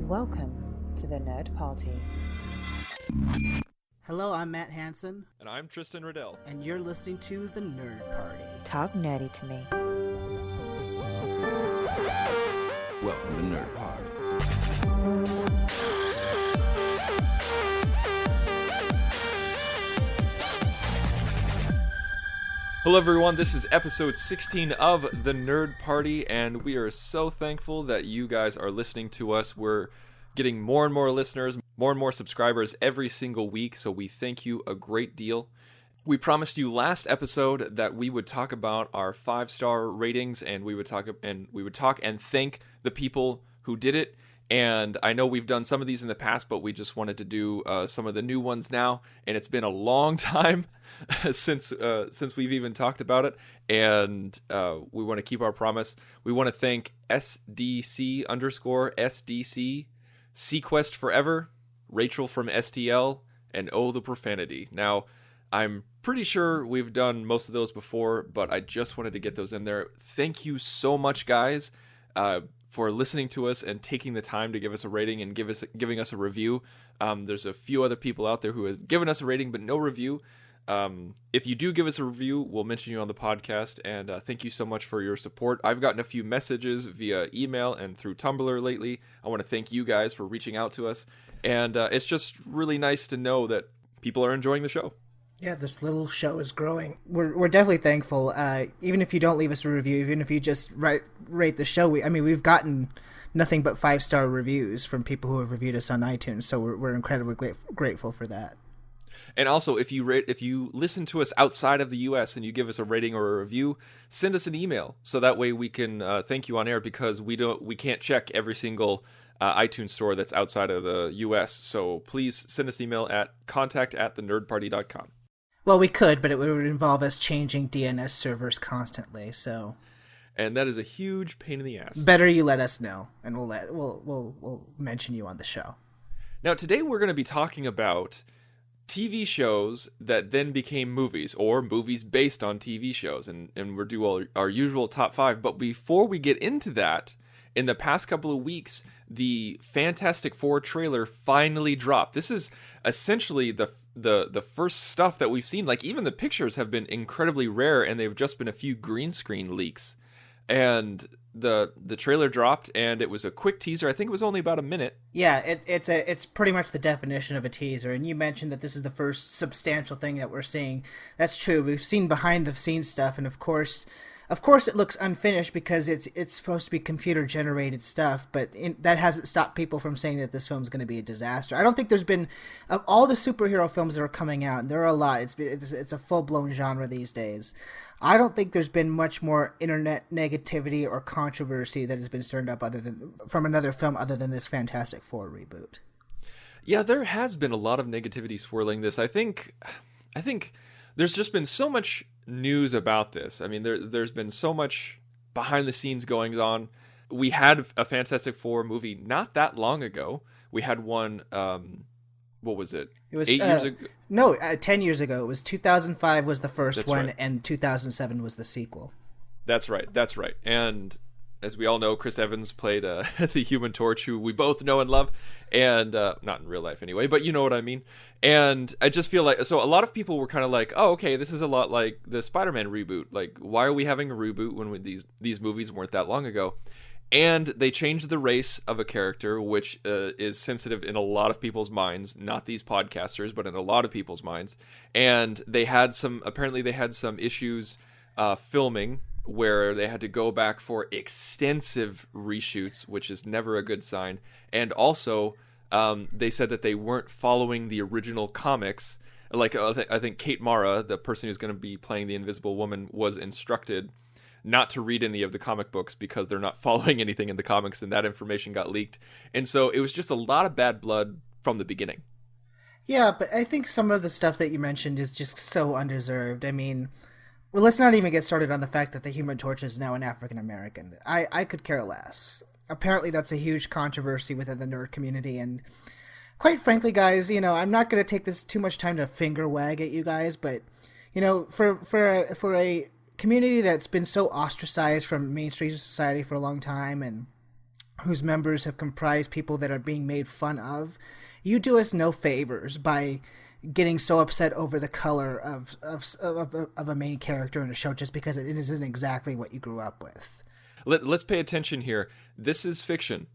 Welcome to the Nerd Party. Hello, I'm Matt Hansen. And I'm Tristan Riddell. And you're listening to The Nerd Party. Talk nerdy to me. Welcome to Nerd Party. Hello everyone, this is episode 16 of The Nerd Party, and we are so thankful that you guys are listening to us. We're getting more and more listeners, more and more subscribers every single week, so we thank you a great deal. We promised you last episode that we would talk about our 5-star ratings, and we would talk and thank the people who did it. And I know we've done some of these in the past, but we just wanted to do some of the new ones now. And it's been a long time since we've even talked about it. And we want to keep our promise. We want to thank SDC_SDC, Sequest Forever, Rachel from STL, and Oh the Profanity. Now, I'm pretty sure we've done most of those before, but I just wanted to get those in there. Thank you so much, guys, for listening to us and taking the time to give us a rating and giving us a review. There's a few other people out there who have given us a rating but no review. If you do give us a review, we'll mention you on the podcast, and thank you so much for your support. I've gotten a few messages via email and through Tumblr lately. I want to thank you guys for reaching out to us, and it's just really nice to know that people are enjoying the show. Yeah, this little show is growing. We're definitely thankful. Even if you don't leave us a review, even if you just rate the show, we've gotten nothing but 5-star reviews from people who have reviewed us on iTunes, so we're incredibly grateful for that. And also, if you listen to us outside of the U.S. and you give us a rating or a review, send us an email so that way we can thank you on air, because we can't check every single iTunes store that's outside of the U.S. So please send us an email at contact@thenerdparty.com. Well, we could, but it would involve us changing DNS servers constantly. So, and that is a huge pain in the ass. Better you let us know, and we'll mention you on the show. Now, today we're going to be talking about TV shows that then became movies, or movies based on TV shows, and we'll do our usual top 5. But before we get into that, in the past couple of weeks, the Fantastic Four trailer finally dropped. This is essentially the first stuff that we've seen. Like, even the pictures have been incredibly rare, and they've just been a few green screen leaks. And the trailer dropped, and it was a quick teaser. I think it was only about a minute. Yeah, it's pretty much the definition of a teaser. And you mentioned that this is the first substantial thing that we're seeing. That's true. We've seen behind the scenes stuff, and of course it looks unfinished because it's supposed to be computer generated stuff, but that hasn't stopped people from saying that this film's going to be a disaster. I don't think there's been, of all the superhero films that are coming out, and there are a lot, it's a full-blown genre these days, I don't think there's been much more internet negativity or controversy that has been stirred up from another film other than this Fantastic Four reboot. Yeah, there has been a lot of negativity swirling this. I think there's just been so much news about this. I mean, there's been so much behind the scenes going on. We had a Fantastic Four movie not that long ago. We had one, what was it? It was 8 years ago? No, 10 years ago. It was 2005 was the first one, right. And 2007 was the sequel. That's right. And as we all know, Chris Evans played the Human Torch, who we both know and love, and not in real life anyway, but you know what I mean. And I just feel like, so a lot of people were kind of like, oh, okay, this is a lot like the Spider-Man reboot. Like, why are we having a reboot when these movies weren't that long ago? And they changed the race of a character, which is sensitive in a lot of people's minds, not these podcasters, but in a lot of people's minds. And apparently they had some issues filming, where they had to go back for extensive reshoots, which is never a good sign. And also, they said that they weren't following the original comics. Like, I think Kate Mara, the person who's going to be playing the Invisible Woman, was instructed not to read any of the comic books because they're not following anything in the comics, and that information got leaked. And so it was just a lot of bad blood from the beginning. Yeah, but I think some of the stuff that you mentioned is just so undeserved. I mean, well, let's not even get started on the fact that the Human Torch is now an African American. I could care less. Apparently that's a huge controversy within the nerd community, and quite frankly, guys, I'm not going to take this too much time to finger wag at you guys, but for a community that's been so ostracized from mainstream society for a long time, and whose members have comprised people that are being made fun of, you do us no favors by getting so upset over the color of a main character in a show just because it isn't exactly what you grew up with. Let's pay attention here. This is fiction.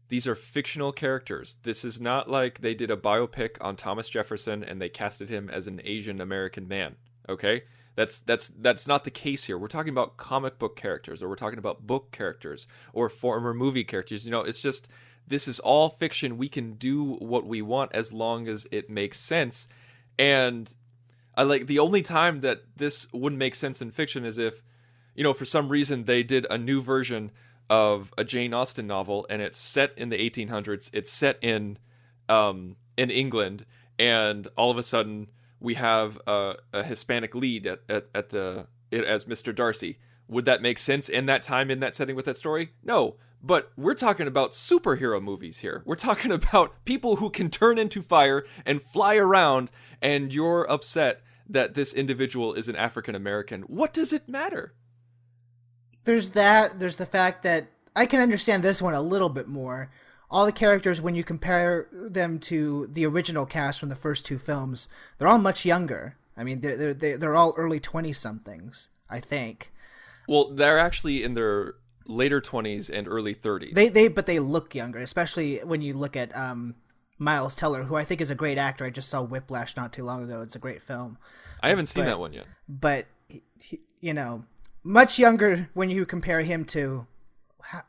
These are fictional characters. This is not like they did a biopic on Thomas Jefferson and they casted him as an Asian American man. Okay? That's not the case here. We're talking about comic book characters, or we're talking about book characters, or former movie characters. It's just, this is all fiction. We can do what we want as long as it makes sense. And I like, the only time that this wouldn't make sense in fiction is if, for some reason they did a new version of a Jane Austen novel and it's set in the 1800s. It's set in England, and all of a sudden we have a Hispanic lead as Mr. Darcy. Would that make sense in that time, in that setting, with that story? No. But we're talking about superhero movies here. We're talking about people who can turn into fire and fly around, and you're upset that this individual is an African American. What does it matter? There's that. There's the fact that I can understand this one a little bit more. All the characters, when you compare them to the original cast from the first two films, they're all much younger. I mean, they're all early 20-somethings, I think. Well, they're actually in their later 20s and early 30s. But they look younger, especially when you look at Miles Teller, who I think is a great actor. I just saw Whiplash not too long ago. It's a great film. I haven't seen that one yet. But, much younger when you compare him to,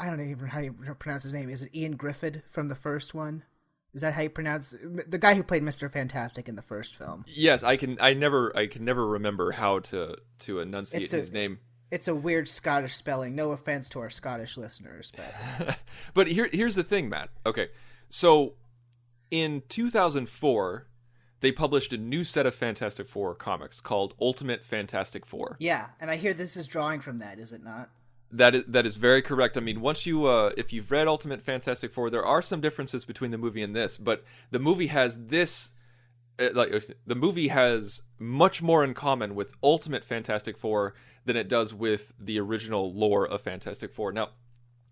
I don't know even how you pronounce his name. Is it Ian Griffith from the first one? Is that how you pronounce the guy who played Mr. Fantastic in the first film? Yes, I can never remember how to enunciate his name. It's a weird Scottish spelling. No offense to our Scottish listeners, but but here's the thing, Matt. Okay, so in 2004, they published a new set of Fantastic Four comics called Ultimate Fantastic Four. Yeah, and I hear this is drawing from that, is it not? That is very correct. I mean, once you if you've read Ultimate Fantastic Four, there are some differences between the movie and this, but the movie has the movie has much more in common with Ultimate Fantastic Four than it does with the original lore of Fantastic Four. Now,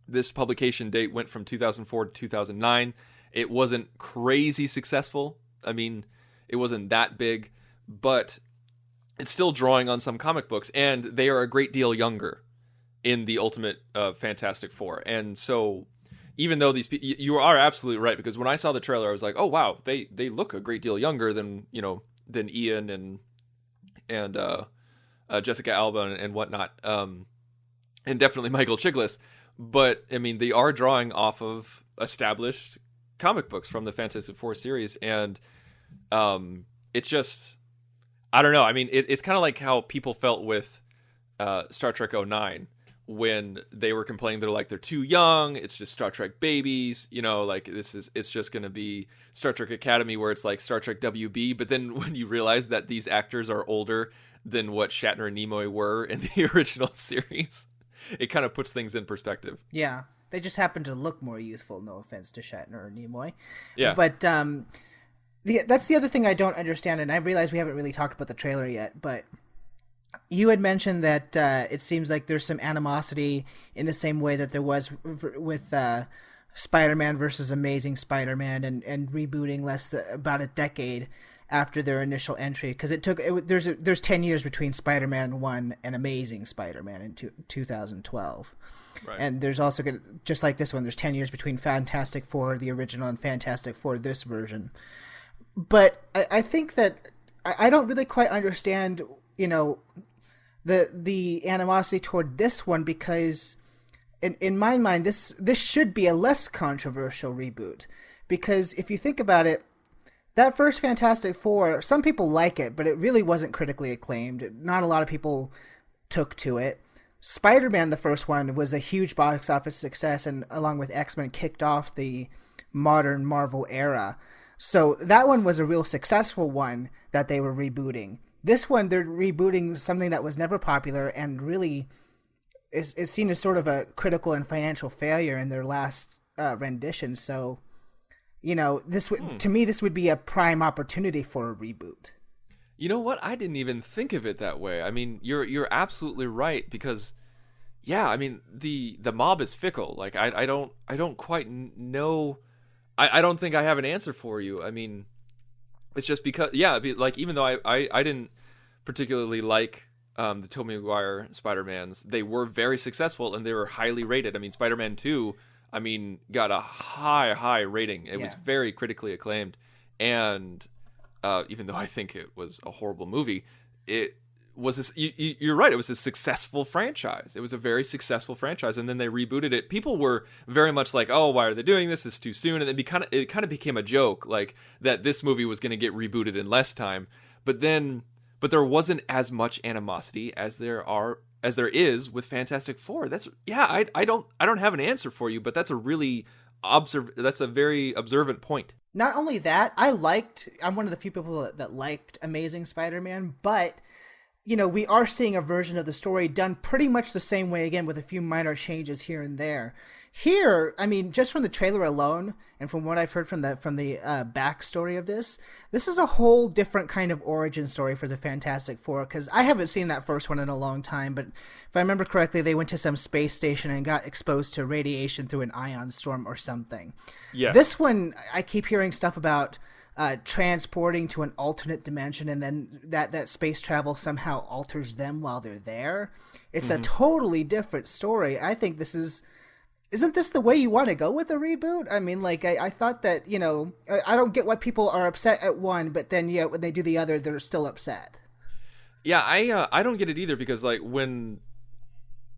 this publication date went from 2004 to 2009. It wasn't crazy successful. I mean, it wasn't that big, but it's still drawing on some comic books, and they are a great deal younger in the Ultimate Fantastic Four. And so even though these people, you are absolutely right, because when I saw the trailer, I was like, oh wow, they look a great deal younger than Ian and Jessica Alba and whatnot, and definitely Michael Chiklis. But I mean, they are drawing off of established comic books from the Fantastic Four series, and it's just, I don't know. I mean, it's kind of like how people felt with Star Trek 09, when they were complaining they're too young, it's just Star Trek babies, it's just going to be Star Trek Academy, where it's like Star Trek WB. But then when you realize that these actors are older than what Shatner and Nimoy were in the original series, it kind of puts things in perspective. Yeah, they just happen to look more youthful, no offense to Shatner or Nimoy. Yeah. But that's the other thing I don't understand, and I realize we haven't really talked about the trailer yet, but you had mentioned that it seems like there's some animosity in the same way that there was with Spider-Man versus Amazing Spider-Man and rebooting about a decade after their initial entry, because there's 10 years between Spider-Man 1 and Amazing Spider-Man in 2012. Right. And there's also, just like this one, there's 10 years between Fantastic Four, the original, and Fantastic Four, this version. But I think that I don't really quite understand, the animosity toward this one, because in my mind, this should be a less controversial reboot. Because if you think about it, that first Fantastic Four, some people like it, but it really wasn't critically acclaimed. Not a lot of people took to it. Spider-Man, the first one, was a huge box office success, and along with X-Men, kicked off the modern Marvel era. So that one was a real successful one that they were rebooting. This one, they're rebooting something that was never popular and really is seen as sort of a critical and financial failure in their last rendition. So, to me, this would be a prime opportunity for a reboot. You know what? I didn't even think of it that way. I mean, you're absolutely right, because yeah, I mean the mob is fickle. Like I don't quite know. I don't think I have an answer for you. I mean, it's just because like even though I didn't particularly like the Tobey Maguire Spider-Mans, they were very successful and they were highly rated. I mean, Spider-Man 2, I mean, got a high rating. It was very critically acclaimed, and even though I think it was a horrible movie, it was this, you're right, it was a successful franchise. It was a very successful franchise, and then they rebooted it. People were very much like, oh, why are they doing this? It's too soon. And it kind of became a joke, like that this movie was going to get rebooted in less time. But there wasn't as much animosity as there is with Fantastic Four. I don't have an answer for you, but that's a very observant point. Not only that, I'm one of the few people that liked Amazing Spider-Man, but we are seeing a version of the story done pretty much the same way again, with a few minor changes here and there. Here, I mean, just from the trailer alone, and from what I've heard from the backstory of this is a whole different kind of origin story for the Fantastic Four, because I haven't seen that first one in a long time, but if I remember correctly, they went to some space station and got exposed to radiation through an ion storm or something. Yeah. This one, I keep hearing stuff about transporting to an alternate dimension, and then that space travel somehow alters them while they're there. It's a totally different story. I think isn't this the way you want to go with a reboot? I mean, like, I thought that, I don't get why people are upset at one, but then, when they do the other, they're still upset. Yeah, I don't get it either, because, like, in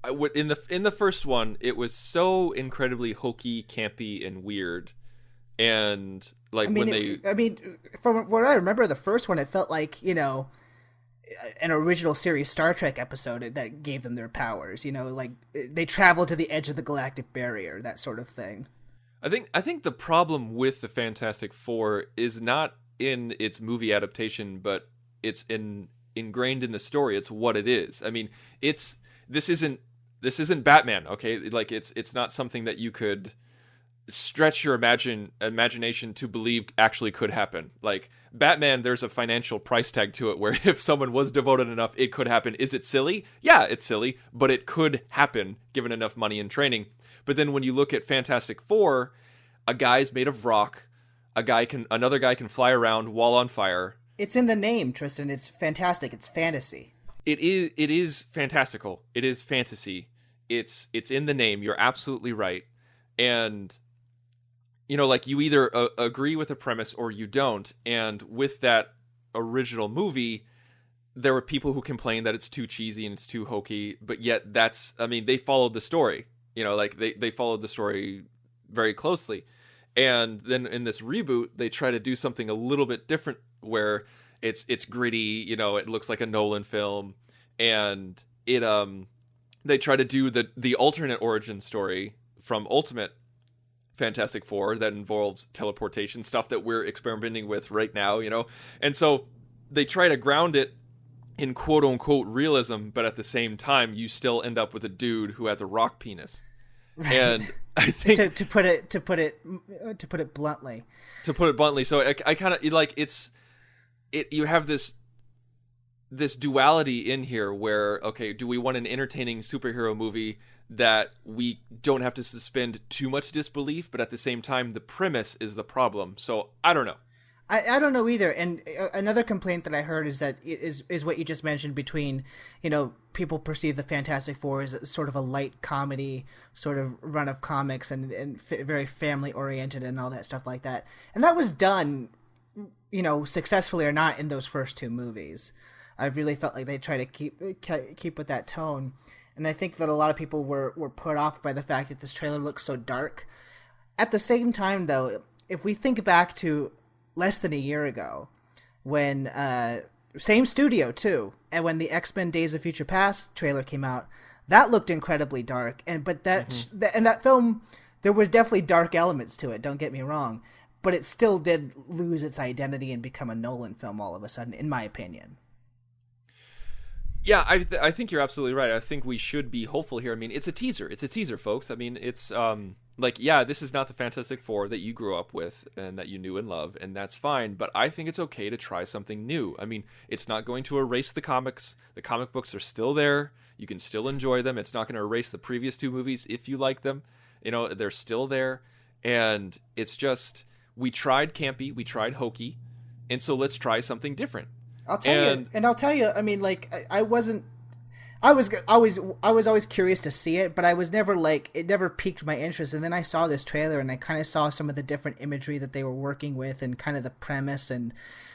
the first one, it was so incredibly hokey, campy, and weird. And, like, from what I remember, the first one, it felt like, an original series Star Trek episode that gave them their powers. Like they traveled to the edge of the galactic barrier, that sort of thing. I think the problem with the Fantastic Four is not in its movie adaptation, but it's ingrained in the story. It's what it is. I mean, this isn't Batman, okay? Like it's not something that you could stretch your imagination to believe actually could happen. Like Batman, there's a financial price tag to it, where if someone was devoted enough, it could happen. Is it silly? Yeah, it's silly, but it could happen given enough money and training. But then when you look at Fantastic Four, a guy's made of rock, another guy can fly around while on fire. It's in the name, Tristan. It's fantastic. It's fantasy. It is fantastical. It is fantasy. It's in the name. You're absolutely right. And like you either agree with a premise or you don't. And with that original movie, there were people who complained that it's too cheesy and it's too hokey, but yet they followed the story. Like they followed the story very closely. And then in this reboot, they try to do something a little bit different, where it's gritty, it looks like a Nolan film, and they try to do the alternate origin story from Ultimate Fantastic Four that involves teleportation, stuff that we're experimenting with right now, and so they try to ground it in quote unquote realism, but at the same time you still end up with a dude who has a rock penis. Right. And I think to put it bluntly, so I kind of like you have this duality in here where, okay, do we want an entertaining superhero movie that we don't have to suspend too much disbelief, but at the same time the premise is the problem? So I don't know. I don't know either. And another complaint that I heard is that is what you just mentioned, between, people perceive the Fantastic Four as sort of a light comedy sort of run of comics and very family oriented and all that stuff like that. And that was done, successfully or not, in those first two movies. I really felt like they tried to keep with that tone. And I think that a lot of people were put off by the fact that this trailer looks so dark. At the same time, though, if we think back to less than a year ago, when same studio too, and when the X-Men Days of Future Past trailer came out, that looked incredibly dark. And that film, there was definitely dark elements to it. Don't get me wrong, but it still did lose its identity and become a Nolan film all of a sudden, in my opinion. Yeah, I think you're absolutely right. I think we should be hopeful here. I mean, it's a teaser. It's a teaser, folks. I mean, it's this is not the Fantastic Four that you grew up with and that you knew and love, and that's fine. But I think it's okay to try something new. I mean, it's not going to erase the comics. The comic books are still there. You can still enjoy them. It's not going to erase the previous two movies if you like them. They're still there. And it's just, we tried campy, we tried hokey, and so let's try something different. I'll tell you, I mean, like, I was always curious to see it, but I was never like, it never piqued my interest. And then I saw this trailer and I kind of saw some of the different imagery that they were working with and kind of the premise. And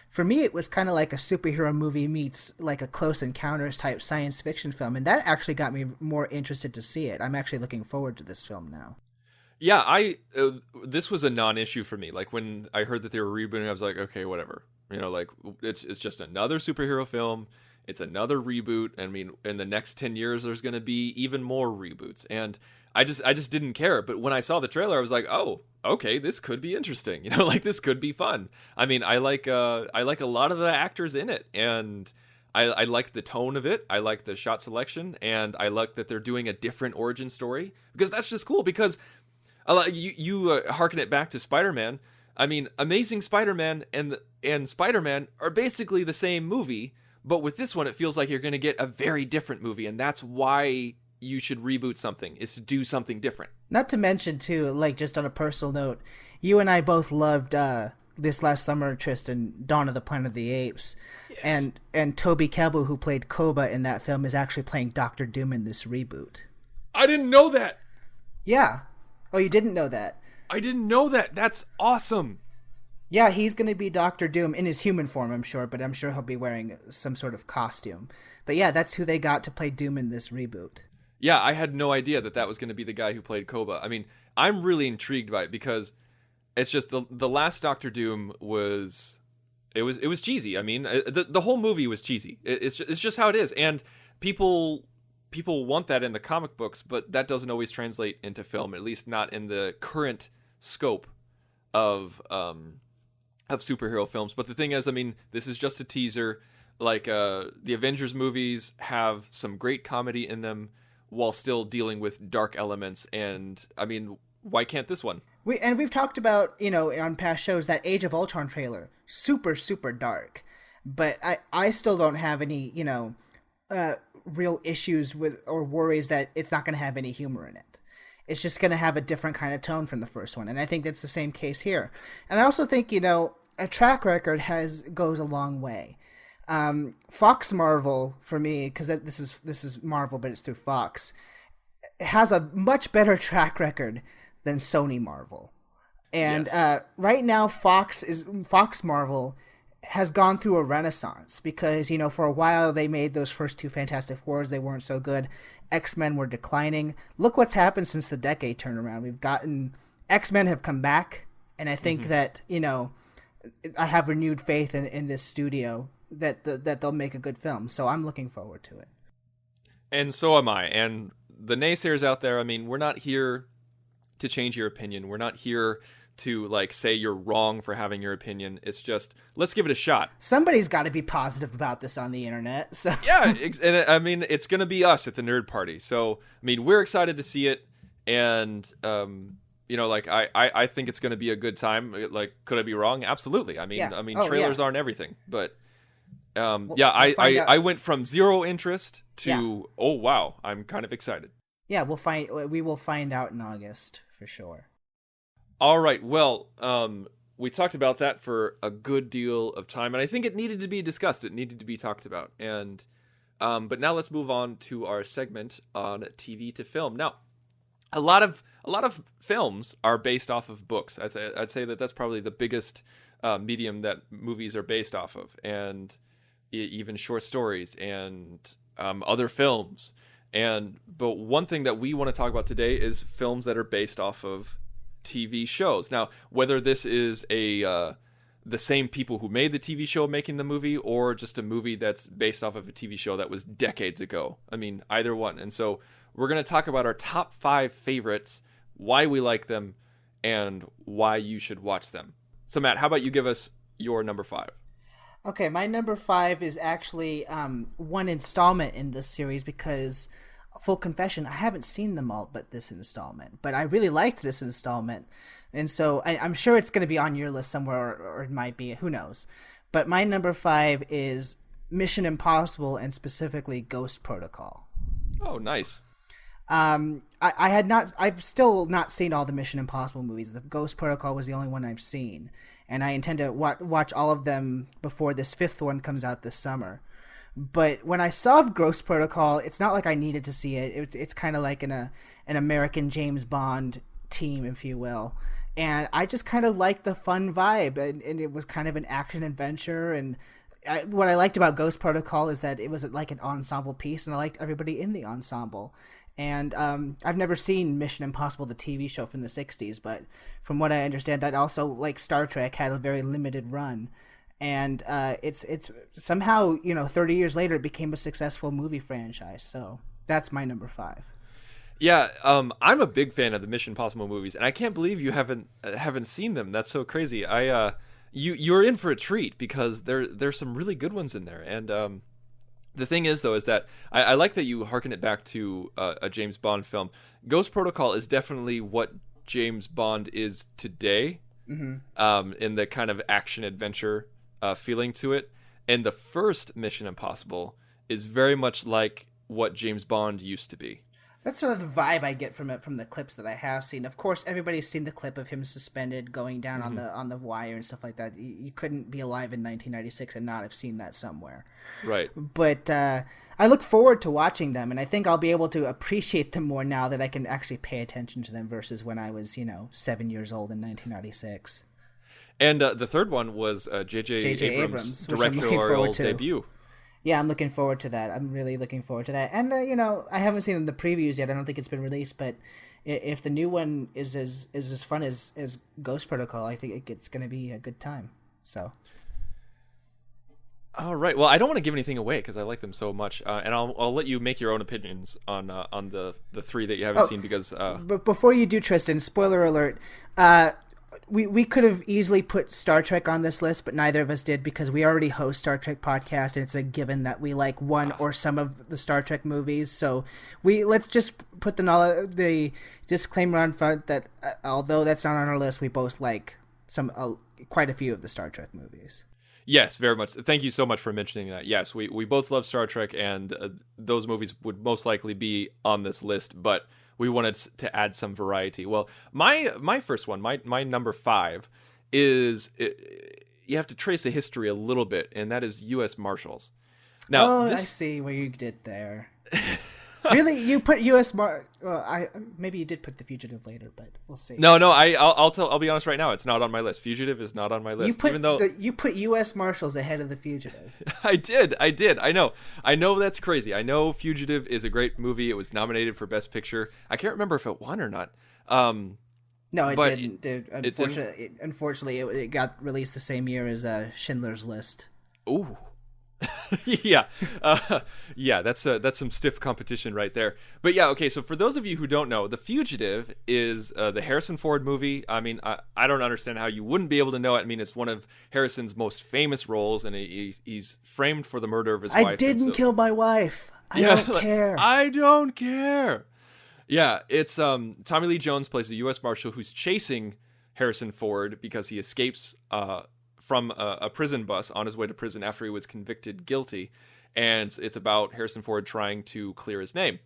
for me, it was kind of like a superhero movie meets like a Close Encounters type science fiction film. And that actually got me more interested to see it. I'm actually looking forward to this film now. Yeah, this was a non-issue for me. Like, when I heard that they were rebooting, I was like, okay, whatever. Like, it's just another superhero film. It's another reboot. I mean, in the next 10 years, there's going to be even more reboots. And I just didn't care. But when I saw the trailer, I was like, oh, okay, this could be interesting. Like, this could be fun. I mean, I like a lot of the actors in it, and I like the tone of it. I like the shot selection, and I like that they're doing a different origin story, because that's just cool. Because you harken it back to Spider-Man. I mean, Amazing Spider-Man and Spider-Man are basically the same movie, but with this one, it feels like you're going to get a very different movie, and that's why you should reboot something, is to do something different. Not to mention, too, like, just on a personal note, you and I both loved this last summer, Tristan, Dawn of the Planet of the Apes. Yes. And Toby Kebbell, who played Koba in that film, is actually playing Dr. Doom in this reboot. I didn't know that! Yeah. Oh, you didn't know that? I didn't know that. That's awesome. Yeah, he's going to be Dr. Doom in his human form, I'm sure, but I'm sure he'll be wearing some sort of costume. But yeah, that's who they got to play Doom in this reboot. Yeah, I had no idea that was going to be the guy who played Koba. I mean, I'm really intrigued by it, because it's just the last Dr. Doom was cheesy. I mean, the whole movie was cheesy. It's just how it is, and people want that in the comic books, but that doesn't always translate into film, at least not in the current scope of superhero films. But the thing is, I mean, this is just a teaser. Like, the Avengers movies have some great comedy in them while still dealing with dark elements, and I mean, why can't this one? We've talked about, on past shows, that Age of Ultron trailer, super, super dark. But I still don't have any, real issues with or worries that it's not going to have any humor in it. It's just going to have a different kind of tone from the first one, and I think that's the same case here. And I also think, a track record goes a long way. Fox Marvel, for me, because this is Marvel, but it's through Fox, has a much better track record than Sony Marvel. And yes. Right now, Fox Marvel has gone through a renaissance, because, for a while they made those first two Fantastic Fours. They weren't so good. X-Men were declining. Look what's happened since the decade turnaround. We've gotten X-Men have come back, and I think that, I have renewed faith in this studio that they'll make a good film. So I'm looking forward to it. And so am I. And the naysayers out there, I mean, we're not here to change your opinion. We're not here to, like, say you're wrong for having your opinion. It's just, let's give it a shot. Somebody's got to be positive about this on the internet. So yeah, and I mean, it's going to be us at the Nerd Party. So, I mean, we're excited to see it, and like, I think it's going to be a good time. Like, could I be wrong? Absolutely. I mean, trailers aren't everything, but I went from zero interest to oh wow, I'm kind of excited. Yeah, we will find out in August for sure. All right. Well, we talked about that for a good deal of time, and I think it needed to be discussed. It needed to be talked about. And but now let's move on to our segment on TV to film. Now, a lot of films are based off of books. I'd say that's probably the biggest medium that movies are based off of, and even short stories and other films. But one thing that we want to talk about today is films that are based off of TV shows. Now, whether this is the same people who made the TV show making the movie, or just a movie that's based off of a TV show that was decades ago. I mean, either one. And so we're going to talk about our top 5 favorites, why we like them, and why you should watch them. So Matt, how about you give us your number 5? Okay, my number 5 is actually one installment in this series, because, full confession, I haven't seen them all but this installment. But I really liked this installment, and so I'm sure it's going to be on your list somewhere, or it might be, who knows. But my number 5 is Mission Impossible, and specifically Ghost Protocol. Oh, nice. I had not. I've still not seen all the Mission Impossible movies. The Ghost Protocol was the only one I've seen, and I intend to watch all of them before this fifth one comes out this summer. But when I saw Ghost Protocol, it's not like I needed to see it. It's kind of like an American James Bond team, if you will. And I just kind of liked the fun vibe, and it was kind of an action adventure. And what I liked about Ghost Protocol is that it was like an ensemble piece, and I liked everybody in the ensemble. And I've never seen Mission Impossible, the TV show from the 60s, but from what I understand, that also, like Star Trek, had a very limited run. And it's somehow, 30 years later, it became a successful movie franchise. So that's my number 5. Yeah, I'm a big fan of the Mission Impossible movies, and I can't believe you haven't seen them. That's so crazy. You're in for a treat because there's some really good ones in there. And the thing is, though, is that I like that you hearken it back to a James Bond film. Ghost Protocol is definitely what James Bond is today, in the kind of action adventure feeling to it. And the first Mission Impossible is very much like what James Bond used to be. That's sort of the vibe I get from it, from the clips that I have seen. Of course, everybody's seen the clip of him suspended going down on the wire and stuff like that. You couldn't be alive in 1996 and not have seen that somewhere. Right. But I look forward to watching them, and I think I'll be able to appreciate them more now that I can actually pay attention to them versus when I was, 7 years old in 1996. And the third one was J.J. Abrams' directorial debut. Yeah, I'm looking forward to that. I'm really looking forward to that. And, I haven't seen the previews yet. I don't think it's been released. But if the new one is as fun as Ghost Protocol, I think it's going to be a good time. So. All right. Well, I don't want to give anything away because I like them so much. And I'll let you make your own opinions on the three that you haven't seen because... But before you do, Tristan, spoiler alert, we could have easily put Star Trek on this list, but neither of us did because we already host Star Trek podcast, and it's a given that we like one or some of the Star Trek movies. So let's just put the disclaimer on front that although that's not on our list, we both like quite a few of the Star Trek movies. Yes, very much. Thank you so much for mentioning that. Yes, we both love Star Trek, and those movies would most likely be on this list, but we wanted to add some variety. Well, my first one, my number 5, is you have to trace the history a little bit, and that is U.S. Marshals. Now, I see what you did there. Really, you put U.S. maybe you did put The Fugitive later, but we'll see. No, I'll be honest right now. It's not on my list. Fugitive is not on my list. You put U.S. Marshals ahead of The Fugitive. I did. I know that's crazy. I know Fugitive is a great movie. It was nominated for Best Picture. I can't remember if it won or not. No, it didn't. Unfortunately, it got released the same year as Schindler's List. Ooh. Yeah. That's some stiff competition right there. But yeah, okay, so for those of you who don't know, The Fugitive is the Harrison Ford movie. I mean, I don't understand how you wouldn't be able to know it. I mean, it's one of Harrison's most famous roles, and he's framed for the murder of his wife. I didn't kill my wife. I don't care. I don't care. Yeah, it's Tommy Lee Jones plays a U.S. Marshal who's chasing Harrison Ford because he escapes from a prison bus on his way to prison after he was convicted guilty, and it's about Harrison Ford trying to clear his name.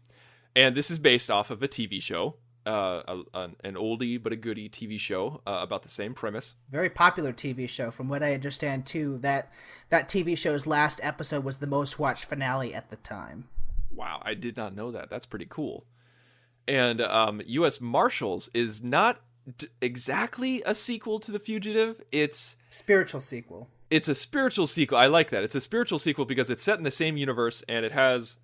And this is based off of a TV show, an oldie but a goodie TV show about the same premise. Very popular TV show, from what I understand too. That TV show's last episode was the most watched finale at the time. Wow, I did not know that. That's pretty cool. And U.S. Marshals is not exactly a sequel to The Fugitive. It's spiritual sequel. It's a spiritual sequel. I like that. It's a spiritual sequel because it's set in the same universe and it has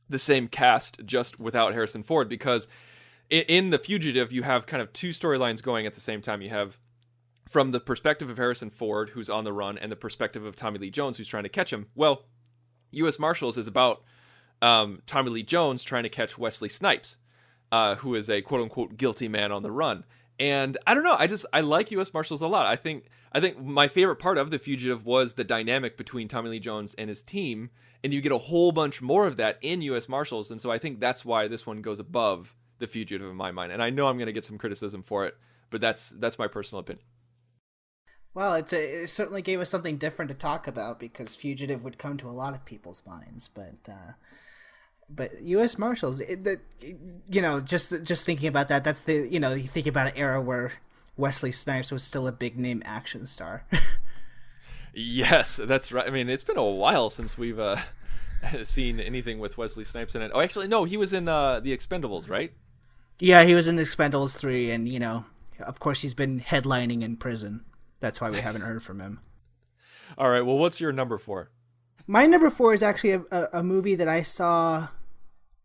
the same cast, just without Harrison Ford. Because in The Fugitive, you have kind of two storylines going at the same time. You have from the perspective of Harrison Ford, who's on the run, and the perspective of Tommy Lee Jones, who's trying to catch him. Well, U.S. Marshals is about Tommy Lee Jones trying to catch Wesley Snipes, who is a quote-unquote guilty man on the run. And I don't know, I like U.S. Marshals a lot. I think my favorite part of The Fugitive was the dynamic between Tommy Lee Jones and his team, and you get a whole bunch more of that in U.S. Marshals, and so I think that's why this one goes above The Fugitive in my mind. And I know I'm going to get some criticism for it, but that's my personal opinion. Well, it certainly gave us something different to talk about, because Fugitive would come to a lot of people's minds, but But U.S. Marshals, just thinking about that, that's you think about an era where Wesley Snipes was still a big name action star. Yes, that's right. I mean, it's been a while since we've seen anything with Wesley Snipes in it. Oh, actually, no, he was in The Expendables, right? Yeah, he was in Expendables 3, and of course, he's been headlining in prison. That's why we haven't heard from him. All right, well, what's your number 4? My number 4 is actually a movie that I saw.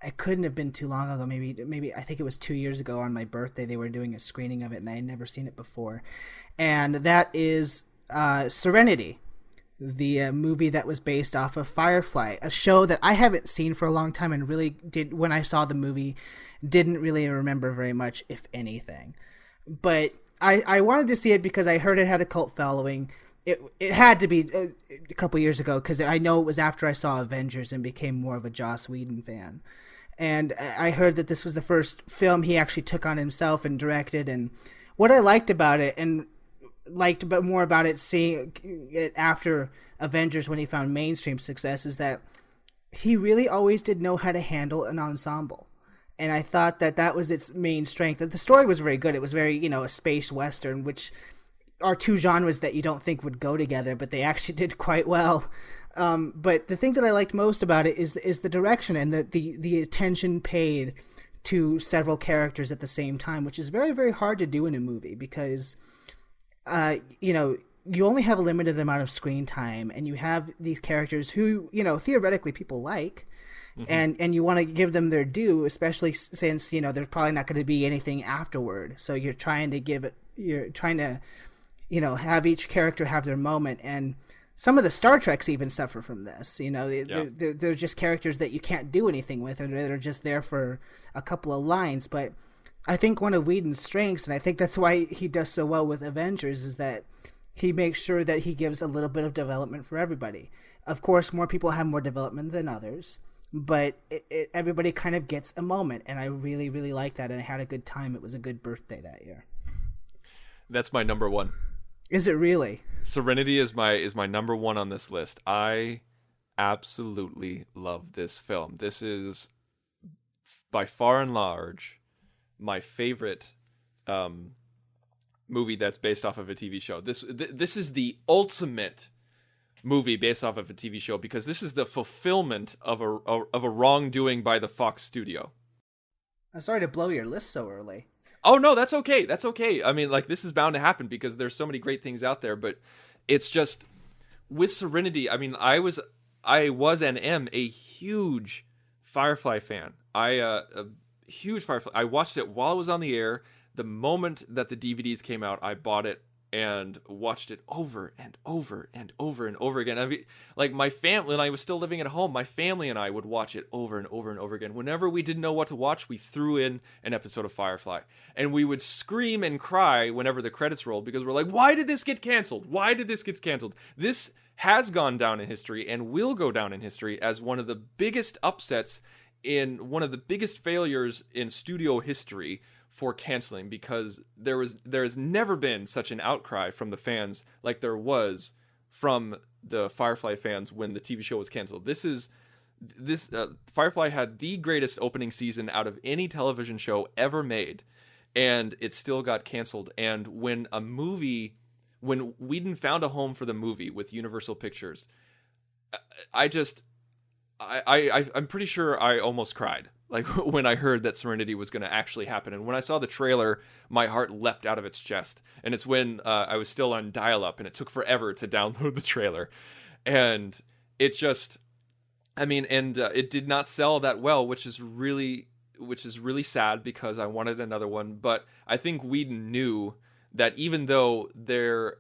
It couldn't have been too long ago. Maybe I think it was 2 years ago on my birthday. They were doing a screening of it, and I had never seen it before. And that is Serenity, the movie that was based off of Firefly, a show that I haven't seen for a long time, and really when I saw the movie, didn't really remember very much, if anything. But I wanted to see it because I heard it had a cult following. It had to be a couple years ago, because I know it was after I saw Avengers and became more of a Joss Whedon fan. And I heard that this was the first film he actually took on himself and directed. And what I liked about it, and liked but more about it seeing it after Avengers when he found mainstream success, is that he really always did know how to handle an ensemble. And I thought that was its main strength. That the story was very good. It was very, a space western, which are two genres that you don't think would go together, but they actually did quite well. But the thing that I liked most about it is the direction and the attention paid to several characters at the same time, which is very, very hard to do in a movie because, you only have a limited amount of screen time, and you have these characters who, theoretically people like, and you want to give them their due, especially since, there's probably not going to be anything afterward. So you're trying to have each character have their moment. And some of the Star Treks even suffer from this. They're just characters that you can't do anything with, or they're just there for a couple of lines. But I think one of Whedon's strengths, and I think that's why he does so well with Avengers, is that he makes sure that he gives a little bit of development for everybody. Of course, more people have more development than others, but everybody kind of gets a moment, and I really, really liked that, and I had a good time. It was a good birthday that year. That's my number 1. Is it really? Serenity is my number 1 on this list. I absolutely love this film. This is by far and large my favorite movie that's based off of a TV show. This is the ultimate movie based off of a TV show, because this is the fulfillment of a wrongdoing by the Fox studio. I'm sorry to blow your list so early. Oh no, that's okay. That's okay. I mean, this is bound to happen because there's so many great things out there, but it's just with Serenity. I mean, I was and am a huge Firefly fan. A huge Firefly. I watched it while it was on the air. The moment that the DVDs came out, I bought it and watched it over and over and over and over again. I mean, my family, when I was still living at home, my family and I would watch it over and over and over again. Whenever we didn't know what to watch, we threw in an episode of Firefly. And we would scream and cry whenever the credits rolled, because we're like, why did this get canceled? Why did this get canceled? This has gone down in history and will go down in history as one of the biggest upsets in one of the biggest failures in studio history for canceling, because there has never been such an outcry from the fans like there was from the Firefly fans when the TV show was canceled. Firefly had the greatest opening season out of any television show ever made, and it still got canceled. And when Whedon found a home for the movie with Universal Pictures, I'm pretty sure I almost cried. When I heard that Serenity was going to actually happen. And when I saw the trailer, my heart leapt out of its chest. And it's when I was still on dial-up, and it took forever to download the trailer. And it just, it did not sell that well, which is really sad, because I wanted another one. But I think Whedon knew that even though their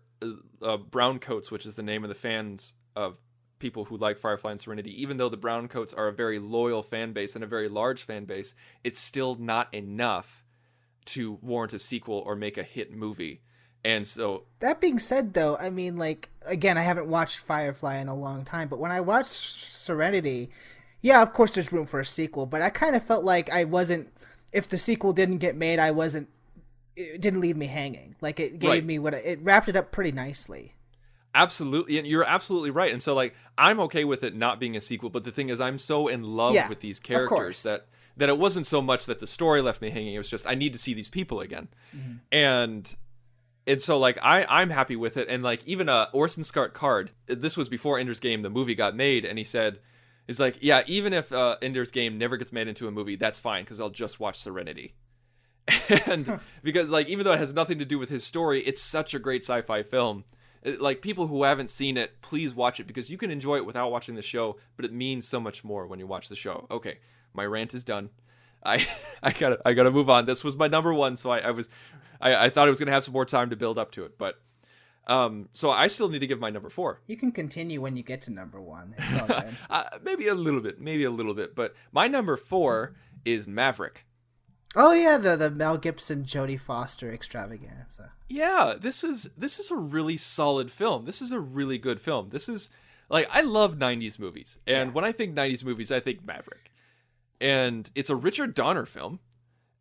Browncoats, which is the name of the fans of people who like Firefly and Serenity, even though the Browncoats are a very loyal fan base and a very large fan base, it's still not enough to warrant a sequel or make a hit movie. And so, that being said, though, again, I haven't watched Firefly in a long time, but when I watched Serenity, yeah, of course there's room for a sequel, but I kind of felt like if the sequel didn't get made, it didn't leave me hanging. It gave me it wrapped it up pretty nicely. Absolutely, and you're absolutely right. And so, like, I'm okay with it not being a sequel, but the thing is, I'm so in love with these characters that it wasn't so much that the story left me hanging. It was just I need to see these people again, and so like I'm happy with it. And like even Orson Scott Card, this was before Ender's Game, the movie, got made, and he's like, yeah, even if Ender's Game never gets made into a movie, that's fine because I'll just watch Serenity. And because like even though it has nothing to do with his story, it's such a great sci-fi film. Like, people who haven't seen it, please watch it because you can enjoy it without watching the show, but it means so much more when you watch the show. Okay, my rant is done. I gotta move on. This was my number one, so I thought I was gonna have some more time to build up to it, but so I still need to give my number 4. You can continue when you get to number 1. It's all good. Maybe a little bit, but my number 4 is Maverick. Oh yeah, the Mel Gibson Jodie Foster extravaganza. Yeah, this is a really solid film. This is a really good film. This is like, I love 90s movies. And when I think 90s movies, I think Maverick. And it's a Richard Donner film.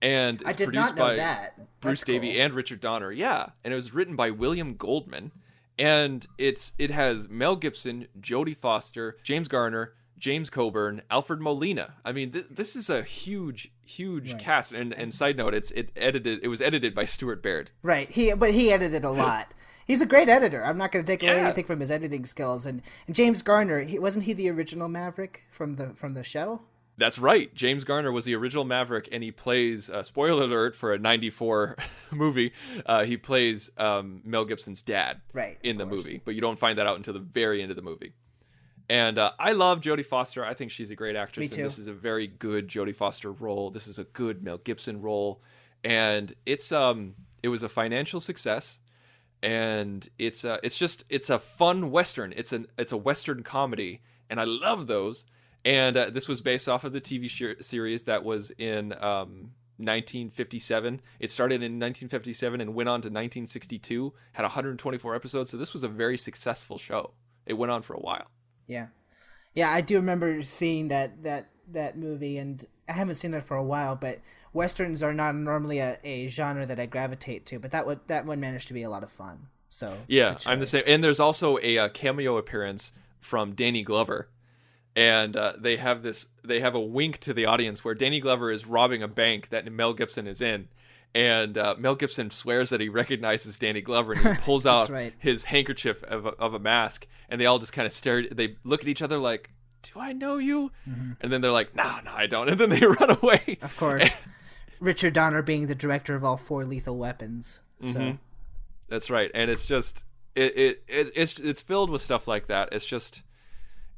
And it's produced by Bruce Davey and Richard Donner. Yeah, and it was written by William Goldman. And it has Mel Gibson, Jodie Foster, James Garner, James Coburn, Alfred Molina. I mean, this is a huge cast. And side note, it was edited by Stuart Baird. Right. He edited a lot. He's a great editor. I'm not going to take away anything from his editing skills. And James Garner, wasn't he the original Maverick from the show? That's right. James Garner was the original Maverick, and he plays, spoiler alert for a 94 movie, he plays Mel Gibson's dad in the movie. But you don't find that out until the very end of the movie. And I love Jodie Foster. I think she's a great actress. Me too. And this is a very good Jodie Foster role. This is a good Mel Gibson role. And it was a financial success. And it's a fun Western. It's a Western comedy. And I love those. And this was based off of the TV series that was in 1957. It started in 1957 and went on to 1962. Had 124 episodes. So this was a very successful show. It went on for a while. Yeah, I do remember seeing that movie, and I haven't seen it for a while. But westerns are not normally a genre that I gravitate to, but that one managed to be a lot of fun. So yeah, I'm the same. And there's also a cameo appearance from Danny Glover, and they have a wink to the audience where Danny Glover is robbing a bank that Mel Gibson is in. And Mel Gibson swears that he recognizes Danny Glover, and he pulls out his handkerchief of a mask, and they all just kind of stare. They look at each other like, "Do I know you?" Mm-hmm. And then they're like, "No, I don't." And then they run away. Of course, Richard Donner being the director of all 4 Lethal Weapons. So mm-hmm. That's right, and it's just it's filled with stuff like that. It's just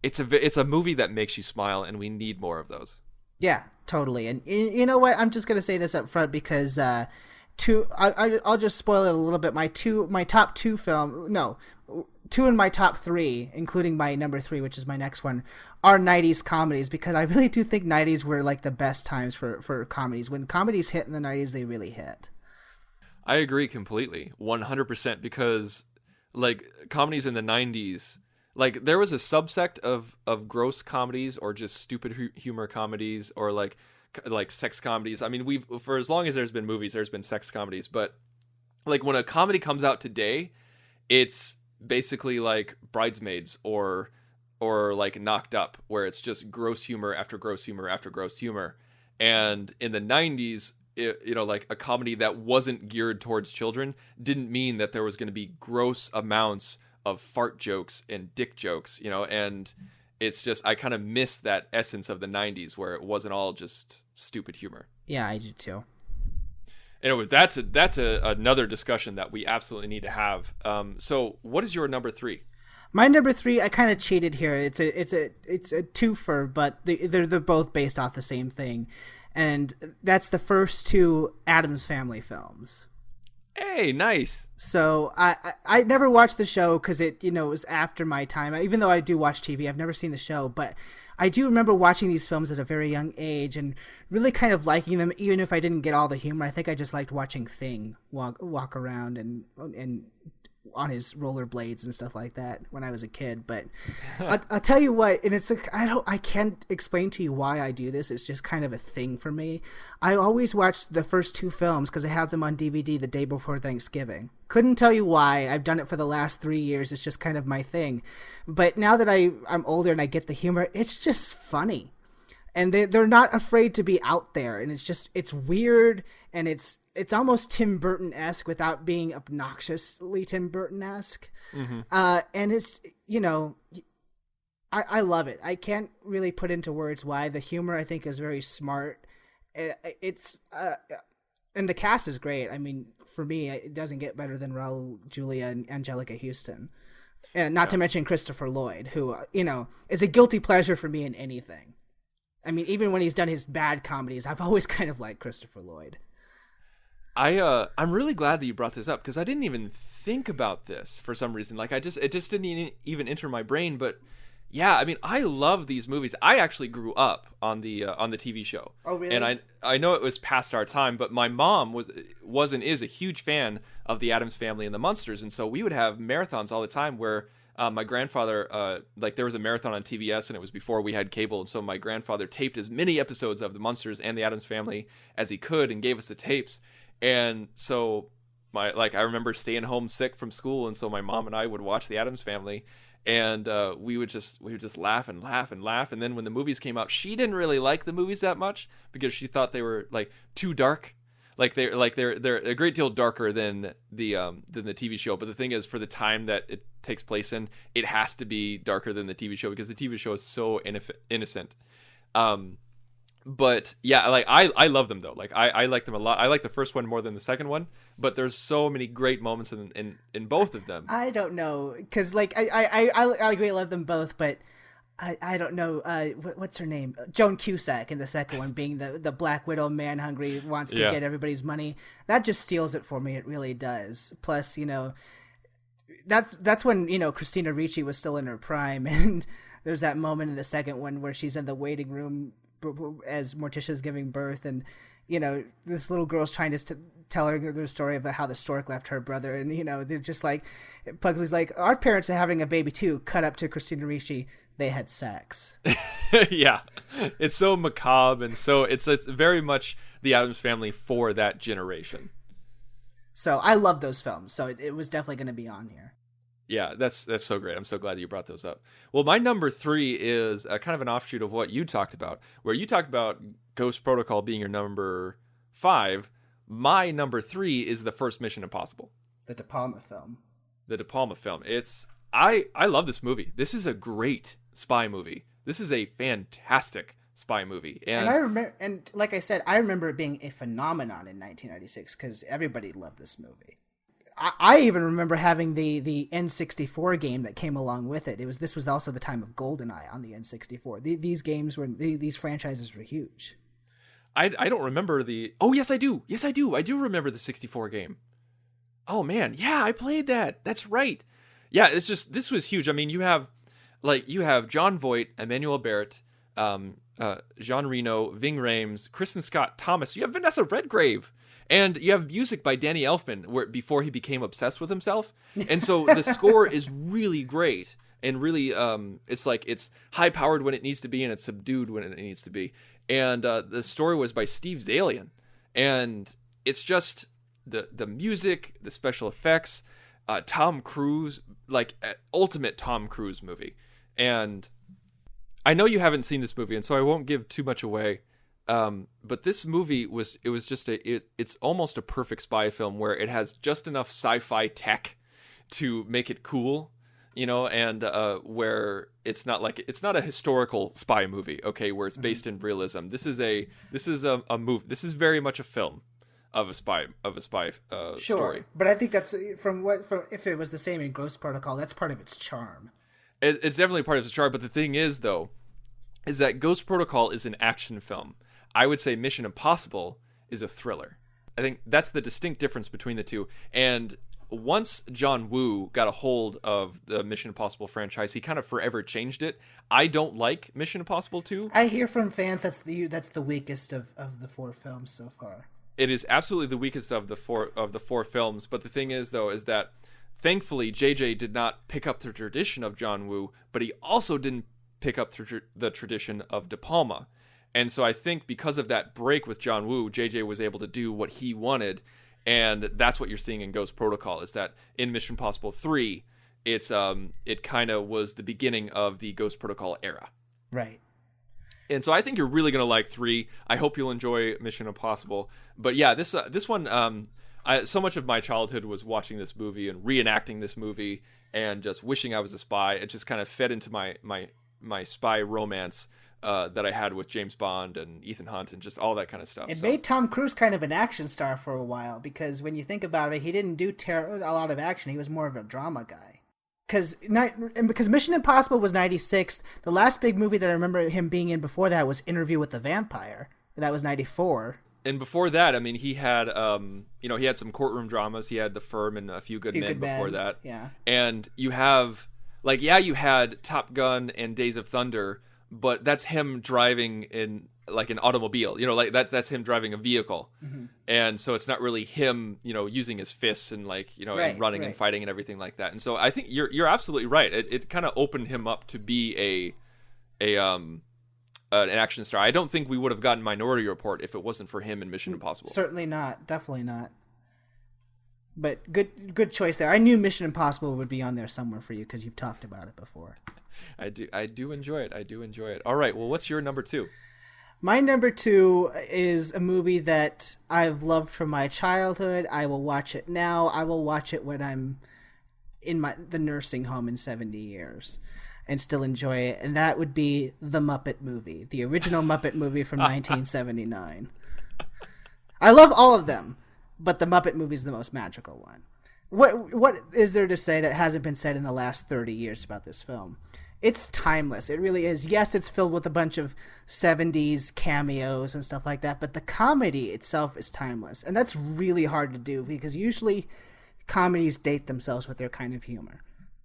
it's a movie that makes you smile, and we need more of those. Yeah, totally. And you know what? I'm just going to say this up front because I'll just spoil it a little bit. My top 2 in my top 3, including my number 3, which is my next one, are 90s comedies, because I really do think 90s were like the best times for comedies. When comedies hit in the 90s, they really hit. I agree completely, 100%, because like comedies in the 90s, like, there was a subsect of gross comedies or just stupid humor comedies or like sex comedies. I mean, for as long as there's been movies, there's been sex comedies. But like when a comedy comes out today, it's basically like Bridesmaids or like Knocked Up, where it's just gross humor after gross humor after gross humor. And in the 90s, like a comedy that wasn't geared towards children didn't mean that there was going to be gross amounts of fart jokes and dick jokes, and it's just, I kind of miss that essence of the 90s where it wasn't all just stupid humor. Yeah, I do too. Anyway, that's another discussion that we absolutely need to have. So what is your number 3? My number 3, I kind of cheated here. It's a twofer, but they're both based off the same thing. And that's the first 2 Addams Family films. Hey, nice. So I never watched the show because it was after my time. Even though I do watch TV, I've never seen the show, but I do remember watching these films at a very young age and really kind of liking them, even if I didn't get all the humor. I think I just liked watching Thing walk around and on his rollerblades and stuff like that when I was a kid. But I'll tell you what, and I can't explain to you why I do this. It's just kind of a thing for me. I always watch the first 2 films because I have them on DVD the day before Thanksgiving. Couldn't tell you why. I've done it for the last 3 years. It's just kind of my thing. But now that I'm older and I get the humor, it's just funny. And they're not afraid to be out there, and it's weird, and it's almost Tim Burton-esque without being obnoxiously Tim Burton-esque. Mm-hmm. And it's, I love it. I can't really put into words why. The humor, I think, is very smart. It's and the cast is great. I mean, for me, it doesn't get better than Raul Julia and Angelica Houston, and not to mention Christopher Lloyd, who is a guilty pleasure for me in anything. I mean, even when he's done his bad comedies, I've always kind of liked Christopher Lloyd. I'm really glad that you brought this up because I didn't even think about this for some reason. Like it just didn't even enter my brain. But yeah, I mean, I love these movies. I actually grew up on the TV show. Oh, really? And I know it was past our time, but my mom was and is a huge fan of the Addams Family and the Munsters, and so we would have marathons all the time where. My grandfather, there was a marathon on TBS, and it was before we had cable, and so my grandfather taped as many episodes of The Munsters and The Addams Family as he could, and gave us the tapes. And so, I remember staying home sick from school, and so my mom and I would watch The Addams Family, and we would just laugh and laugh and laugh. And then when the movies came out, she didn't really like the movies that much because she thought they were too dark. They're a great deal darker than the TV show, but the thing is, for the time that it takes place in, it has to be darker than the TV show because the TV show is so innocent. But yeah, I love them though. I like them a lot. I like the first one more than the second one, but there's so many great moments in both of them. I don't know because I agree, I love them both, but. I don't know, what's her name? Joan Cusack in the second one being the Black Widow man-hungry, wants to get everybody's money. That just steals it for me. It really does. Plus, that's when, Christina Ricci was still in her prime. And there's that moment in the second one where she's in the waiting room as Morticia's giving birth. And, this little girl's trying to tell her the story about how the stork left her brother. And, they're just like, Pugsley's like, our parents are having a baby too. Cut up to Christina Ricci. They had sex. Yeah, it's so macabre, and so it's very much the Addams Family for that generation. So I love those films. So it was definitely going to be on here. Yeah, that's so great. I'm so glad that you brought those up. Well, my number 3 is kind of an offshoot of what you talked about, where you talked about Ghost Protocol being your number 5. My number 3 is the first Mission Impossible. The De Palma film. The De Palma film. I love this movie. This is a great spy movie. This is a fantastic spy movie. And I remember, and like I said, I remember it being a phenomenon in 1996 because everybody loved this movie. I even remember having the N64 game that came along with it. This was also the time of GoldenEye on the N64. These franchises were huge. I don't remember the. Oh yes, I do. Yes, I do. I do remember the 64 game. Oh man, yeah, I played that. That's right. Yeah, it's just this was huge. I mean, you have John Voight, Emmanuel Barrett, Jean Reno, Ving Rhames, Kristen Scott Thomas. You have Vanessa Redgrave, and you have music by Danny Elfman before he became obsessed with himself. And so the score is really great and really it's high powered when it needs to be and it's subdued when it needs to be. And the story was by Steve Zalian, and it's just the music, the special effects. Tom Cruise, ultimate Tom Cruise movie. And I know you haven't seen this movie, and so I won't give too much away. But this movie it's almost a perfect spy film where it has just enough sci-fi tech to make it cool, and where it's not a historical spy movie, okay, where it's based in realism. This is a movie. This is very much a film of a spy sure, story. But I think that's from if it was the same in Ghost Protocol, that's part of its charm. It's definitely part of its charm. But the thing is, though, is that Ghost Protocol is an action film. I would say Mission Impossible is a thriller. I think that's the distinct difference between the two. And once John Woo got a hold of the Mission Impossible franchise, he kind of forever changed it. I don't like Mission Impossible 2. I hear from fans that's the weakest of the 4 films so far. It is absolutely the weakest of the four films. But the thing is, though, is that thankfully, JJ did not pick up the tradition of John Woo, but he also didn't pick up the tradition of De Palma. And so I think because of that break with John Woo, JJ was able to do what he wanted. And that's what you're seeing in Ghost Protocol, is that in Mission Impossible 3, it kind of was the beginning of the Ghost Protocol era. Right. And so I think you're really going to like 3. I hope you'll enjoy Mission Impossible. But yeah, this one, so much of my childhood was watching this movie and reenacting this movie and just wishing I was a spy. It just kind of fed into my spy romance that I had with James Bond and Ethan Hunt and just all that kind of stuff. It made Tom Cruise kind of an action star for a while, because when you think about it, he didn't do a lot of action. He was more of a drama guy. Because Mission Impossible was 96. The last big movie that I remember him being in before that was Interview with the Vampire. That was 94. And before that, I mean, he had he had some courtroom dramas. He had The Firm and A Few Good Men before that. Yeah. And you have you had Top Gun and Days of Thunder, but that's him driving in like an automobile, that's him driving a vehicle. Mm-hmm. And so it's not really him, using his fists and and running and fighting and everything like that. And so I think you're absolutely right. It kind of opened him up to be an action star. I don't think we would have gotten Minority Report if it wasn't for him in Mission Impossible. Certainly not. Definitely not. But good choice there. I knew Mission Impossible would be on there somewhere for you because you've talked about it before. I do enjoy it. All right. Well, what's your number 2? My number 2 is a movie that I've loved from my childhood. I will watch it now. I will watch it when I'm in the nursing home in 70 years and still enjoy it. And that would be The Muppet Movie, the original Muppet movie from 1979. I love all of them, but The Muppet Movie is the most magical one. What is there to say that hasn't been said in the last 30 years about this film? It's timeless. It really is. Yes, it's filled with a bunch of 70s cameos and stuff like that, but the comedy itself is timeless. And that's really hard to do because usually comedies date themselves with their kind of humor.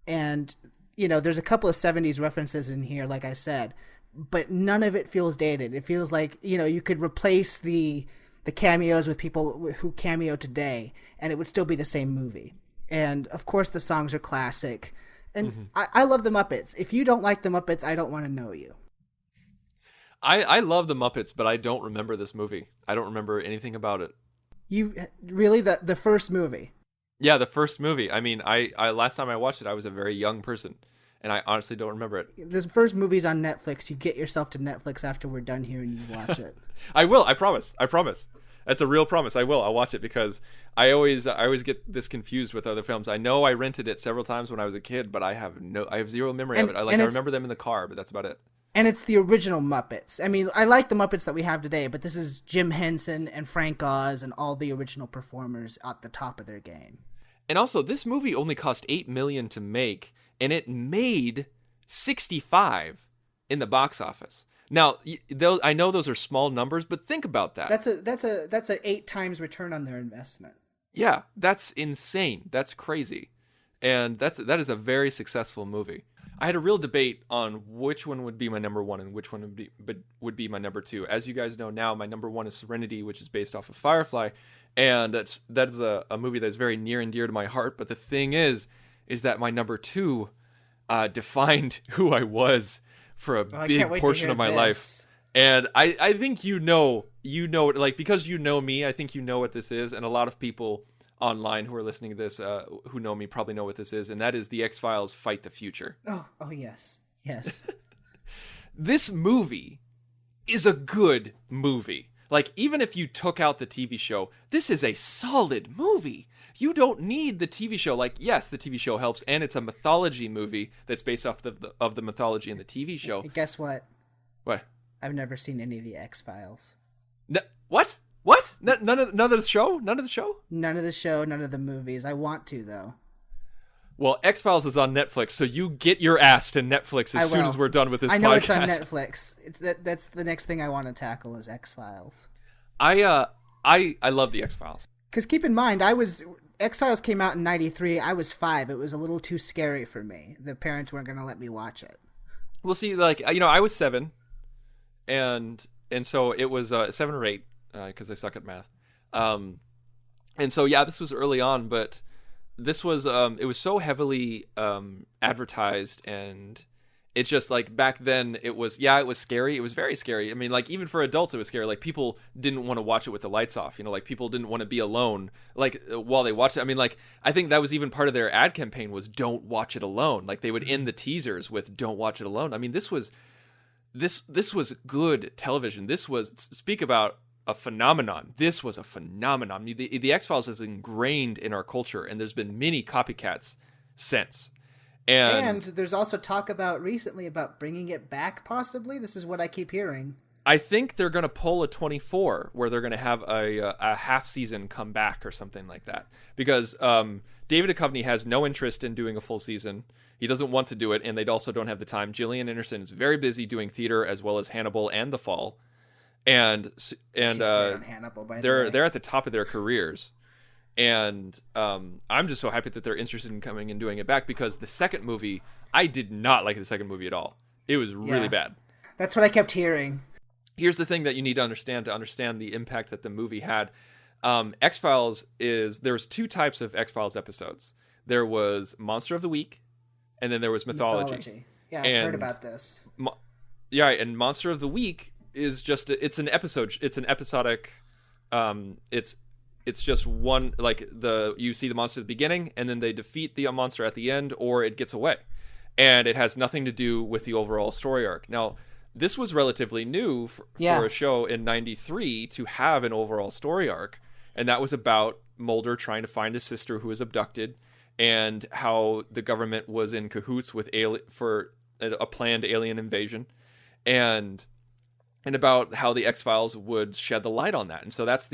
And, there's a couple of 70s references in here, like I said, but none of it feels dated. It feels like, you could replace the cameos with people who cameo today, and it would still be the same movie. And, of course, the songs are classic. And I love the Muppets. If you don't like the Muppets, I don't want to know you. I love the Muppets, but I don't remember this movie. I don't remember anything about it. You really the first movie? Yeah, the first movie. I mean, I last time I watched it, I was a very young person, and I honestly don't remember it. The first movie's on Netflix. You get yourself to Netflix after we're done here, and you watch it. I will. I promise. That's a real promise. I will. I'll watch it because I always get this confused with other films. I know I rented it several times when I was a kid, but I have zero memory of it. I remember them in the car, but that's about it. And it's the original Muppets. I mean, I like the Muppets that we have today, but this is Jim Henson and Frank Oz and all the original performers at the top of their game. And also, this movie only cost $8 million to make, and it made $65 in the box office. Now, I know those are small numbers, but think about that. That's a 8 times return on their investment. Yeah, that's insane. That's crazy, and that is a very successful movie. I had a real debate on which one would be my number 1 and which one would be my number 2. As you guys know now, my number 1 is Serenity, which is based off of Firefly, and that is a movie that is very near and dear to my heart. But the thing is that my number 2 defined who I was for a big portion of my life. And I think because you know me, I think you know what this is, and a lot of people online who are listening to this who know me probably know what this is, and that is the X-Files Fight the Future. Oh yes. This movie is a good movie. Even if you took out the TV show, this is a solid movie. You don't need the TV show. Yes, the TV show helps, and it's a mythology movie that's based off of the mythology in the TV show. Guess what? What? I've never seen any of the X-Files. What? What? None of the show? None of the show? None of the show, none of the movies. I want to, though. Well, X-Files is on Netflix, so you get your ass to Netflix as soon as we're done with this podcast. I know it's on Netflix. That's the next thing I want to tackle is X-Files. I love the X-Files. Because keep in mind, X-Files came out in 93. I was 5. It was a little too scary for me. The parents weren't going to let me watch it. Well, see, I was 7, and so it was 7 or 8, because I suck at math. And so, yeah, this was early on, but this was it was so heavily advertised, and it's just like back then it was scary. It was very scary. I mean, like even for adults it was scary. Like people didn't want to watch it with the lights off, like people didn't want to be alone like while they watched it. I mean, like I think that was even part of their ad campaign was don't watch it alone. Like they would end the teasers with don't watch it alone. I mean, this was good television. This was, speak about a phenomenon. This was a phenomenon. The X-Files is ingrained in our culture, and there's been many copycats since. And there's also talk recently about bringing it back, possibly. This is what I keep hearing. I think they're going to pull a 24 where they're going to have a half season come back or something like that. Because David Duchovny has no interest in doing a full season. He doesn't want to do it, and they also don't have the time. Gillian Anderson is very busy doing theater as well as Hannibal and The Fall. And She's great on Hannibal, by the way. They're at the top of their careers. And I'm just so happy that they're interested in coming and doing it back, because the second movie, I did not like the second movie at all. It was really bad. That's what I kept hearing. Here's the thing that you need to understand the impact that the movie had. X-Files there was two types of X-Files episodes. There was Monster of the Week, and then there was Mythology. Yeah, I've heard about this. And Monster of the Week is just it's an episode. It's an episodic. It's just one, like you see the monster at the beginning, and then they defeat the monster at the end, or it gets away, and it has nothing to do with the overall story arc. Now, this was relatively new for a show in '93 to have an overall story arc, and that was about Mulder trying to find his sister who was abducted, and how the government was in cahoots with for a planned alien invasion, and about how the X-Files would shed the light on that. And so that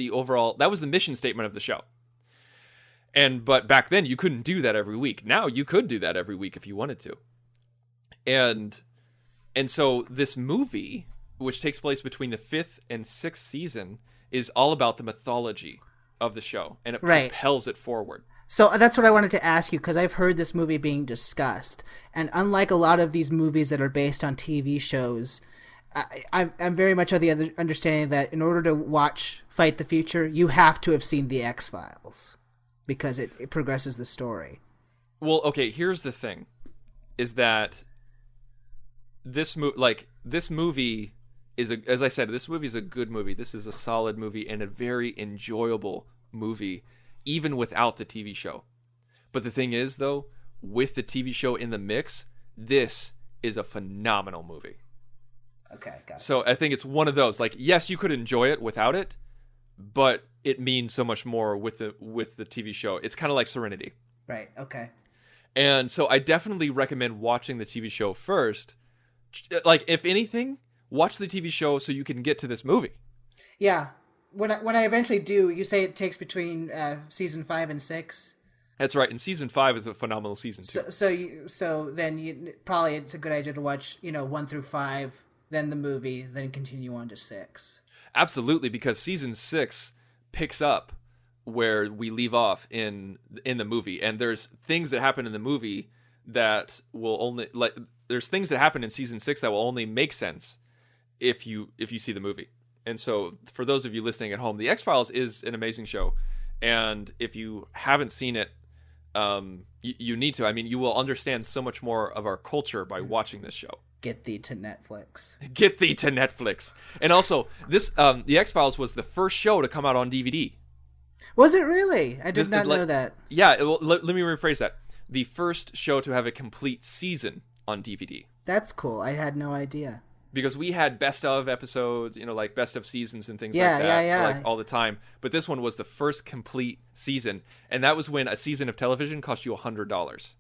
was the mission statement of the show. But back then you couldn't do that every week. Now you could do that every week if you wanted to. And so this movie, which takes place between the 5th and 6th season, is all about the mythology of the show, and it propels it forward. So that's what I wanted to ask you, because I've heard this movie being discussed. And unlike a lot of these movies that are based on TV shows, I'm very much of the understanding that in order to watch Fight the Future, you have to have seen the X-Files, because it progresses the story. Well, okay, here's the thing, is that this movie is as I said, this movie is a good movie. This is a solid movie and a very enjoyable movie, even without the TV show. But the thing is, though, with the TV show in the mix, this is a phenomenal movie. Okay, got it. So I think it's one of those, like, yes, you could enjoy it without it, but it means so much more with the TV show. It's kind of like Serenity. Right, okay. And so I definitely recommend watching the TV show first. Like, if anything, watch the TV show so you can get to this movie. Yeah. When I eventually do, you say it takes between season 5 and 6? That's right, and season 5 is a phenomenal season too. So then probably it's a good idea to watch 1 through 5, then the movie, then continue on to 6. Absolutely, because season 6 picks up where we leave off in the movie, and there's things that happen in the movie that will only there's things that happen in season 6 that will only make sense if you see the movie. And so for those of you listening at home, The X-Files is an amazing show, and if you haven't seen it, you need to. I mean, you will understand so much more of our culture by watching this show. Get thee to Netflix. Get thee to Netflix. And also, this The X-Files was the first show to come out on DVD. Was it really? I did not know that. Yeah, let me rephrase that. The first show to have a complete season on DVD. That's cool. I had no idea. Because we had best of episodes, like best of seasons and things like that, like all the time. But this one was the first complete season, and that was when a season of television cost you $100.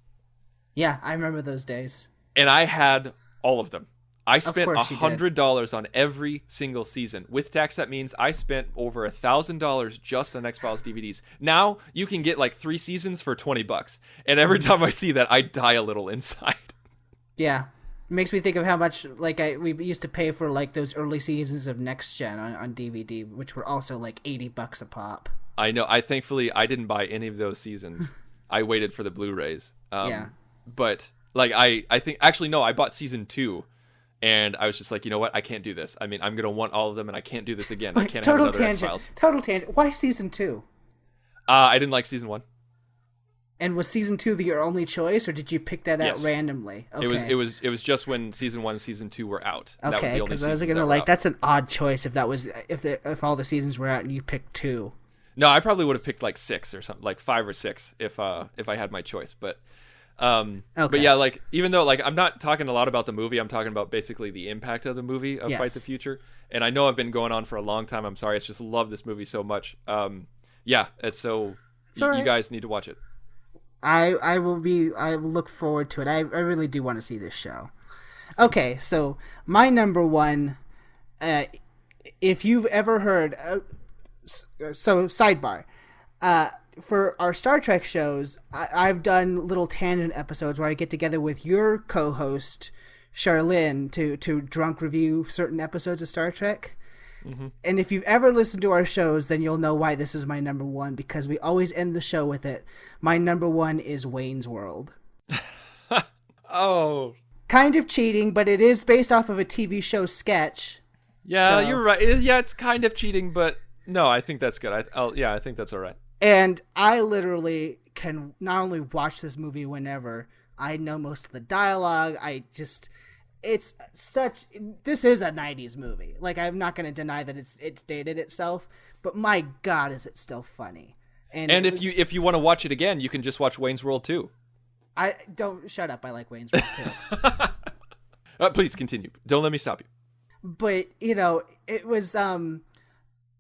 Yeah, I remember those days. And I had all of them. I spent $100 on every single season. With tax, that means I spent over $1,000 just on X-Files DVDs. Now you can get like 3 seasons for $20, and every time I see that, I die a little inside. Yeah. It makes me think of how much we used to pay for those early seasons of Next Gen on DVD, which were also like $80 a pop. I know. Thankfully I didn't buy any of those seasons. I waited for the Blu-rays. But I think actually no, I bought season 2, and I was just like, you know what? I can't do this. I mean, I'm gonna want all of them, and I can't do this again. I can't have another X-Files. Total tangent. Why season 2? I didn't like season 1. And was season 2 your only choice, or did you pick that out Yes. randomly? Okay. It was just when season 1, season 2 were out. That was Okay, the only because I was seasons gonna that were like out. that's an odd choice if all the seasons were out and you picked 2. No, I probably would have picked like 6 or something, like 5 or 6 if I had my choice. But Okay. yeah, like even though like I'm not talking a lot about the movie, I'm talking about basically the impact of the movie of Yes. Fight the Future. And I know I've been going on for a long time. I'm sorry. I just love this movie so much. Yeah, it's so all right. you guys need to watch it. I will look forward to it. I really do want to see this show. Okay, so my number one, if you've ever heard, so sidebar, for our Star Trek shows, I've done little tangent episodes where I get together with your co-host Charlene to drunk review certain episodes of Star Trek. Mm-hmm. And if you've ever listened to our shows, then you'll know why this is my number one, because we always end the show with it. My number one is Wayne's World. Oh. Kind of cheating, but it is based off of a TV show sketch. Yeah, So- you're right. Yeah, it's kind of cheating, but no, I think that's good. I think that's all right. And I literally can not only watch this movie whenever, I know most of the dialogue. This is a 90s movie. Like, I'm not going to deny that it's dated itself, but my God, is it still funny. And if you want to watch it again, you can just watch Wayne's World 2. I don't shut up. I like Wayne's World too. Please continue. Don't let me stop you. But, it was,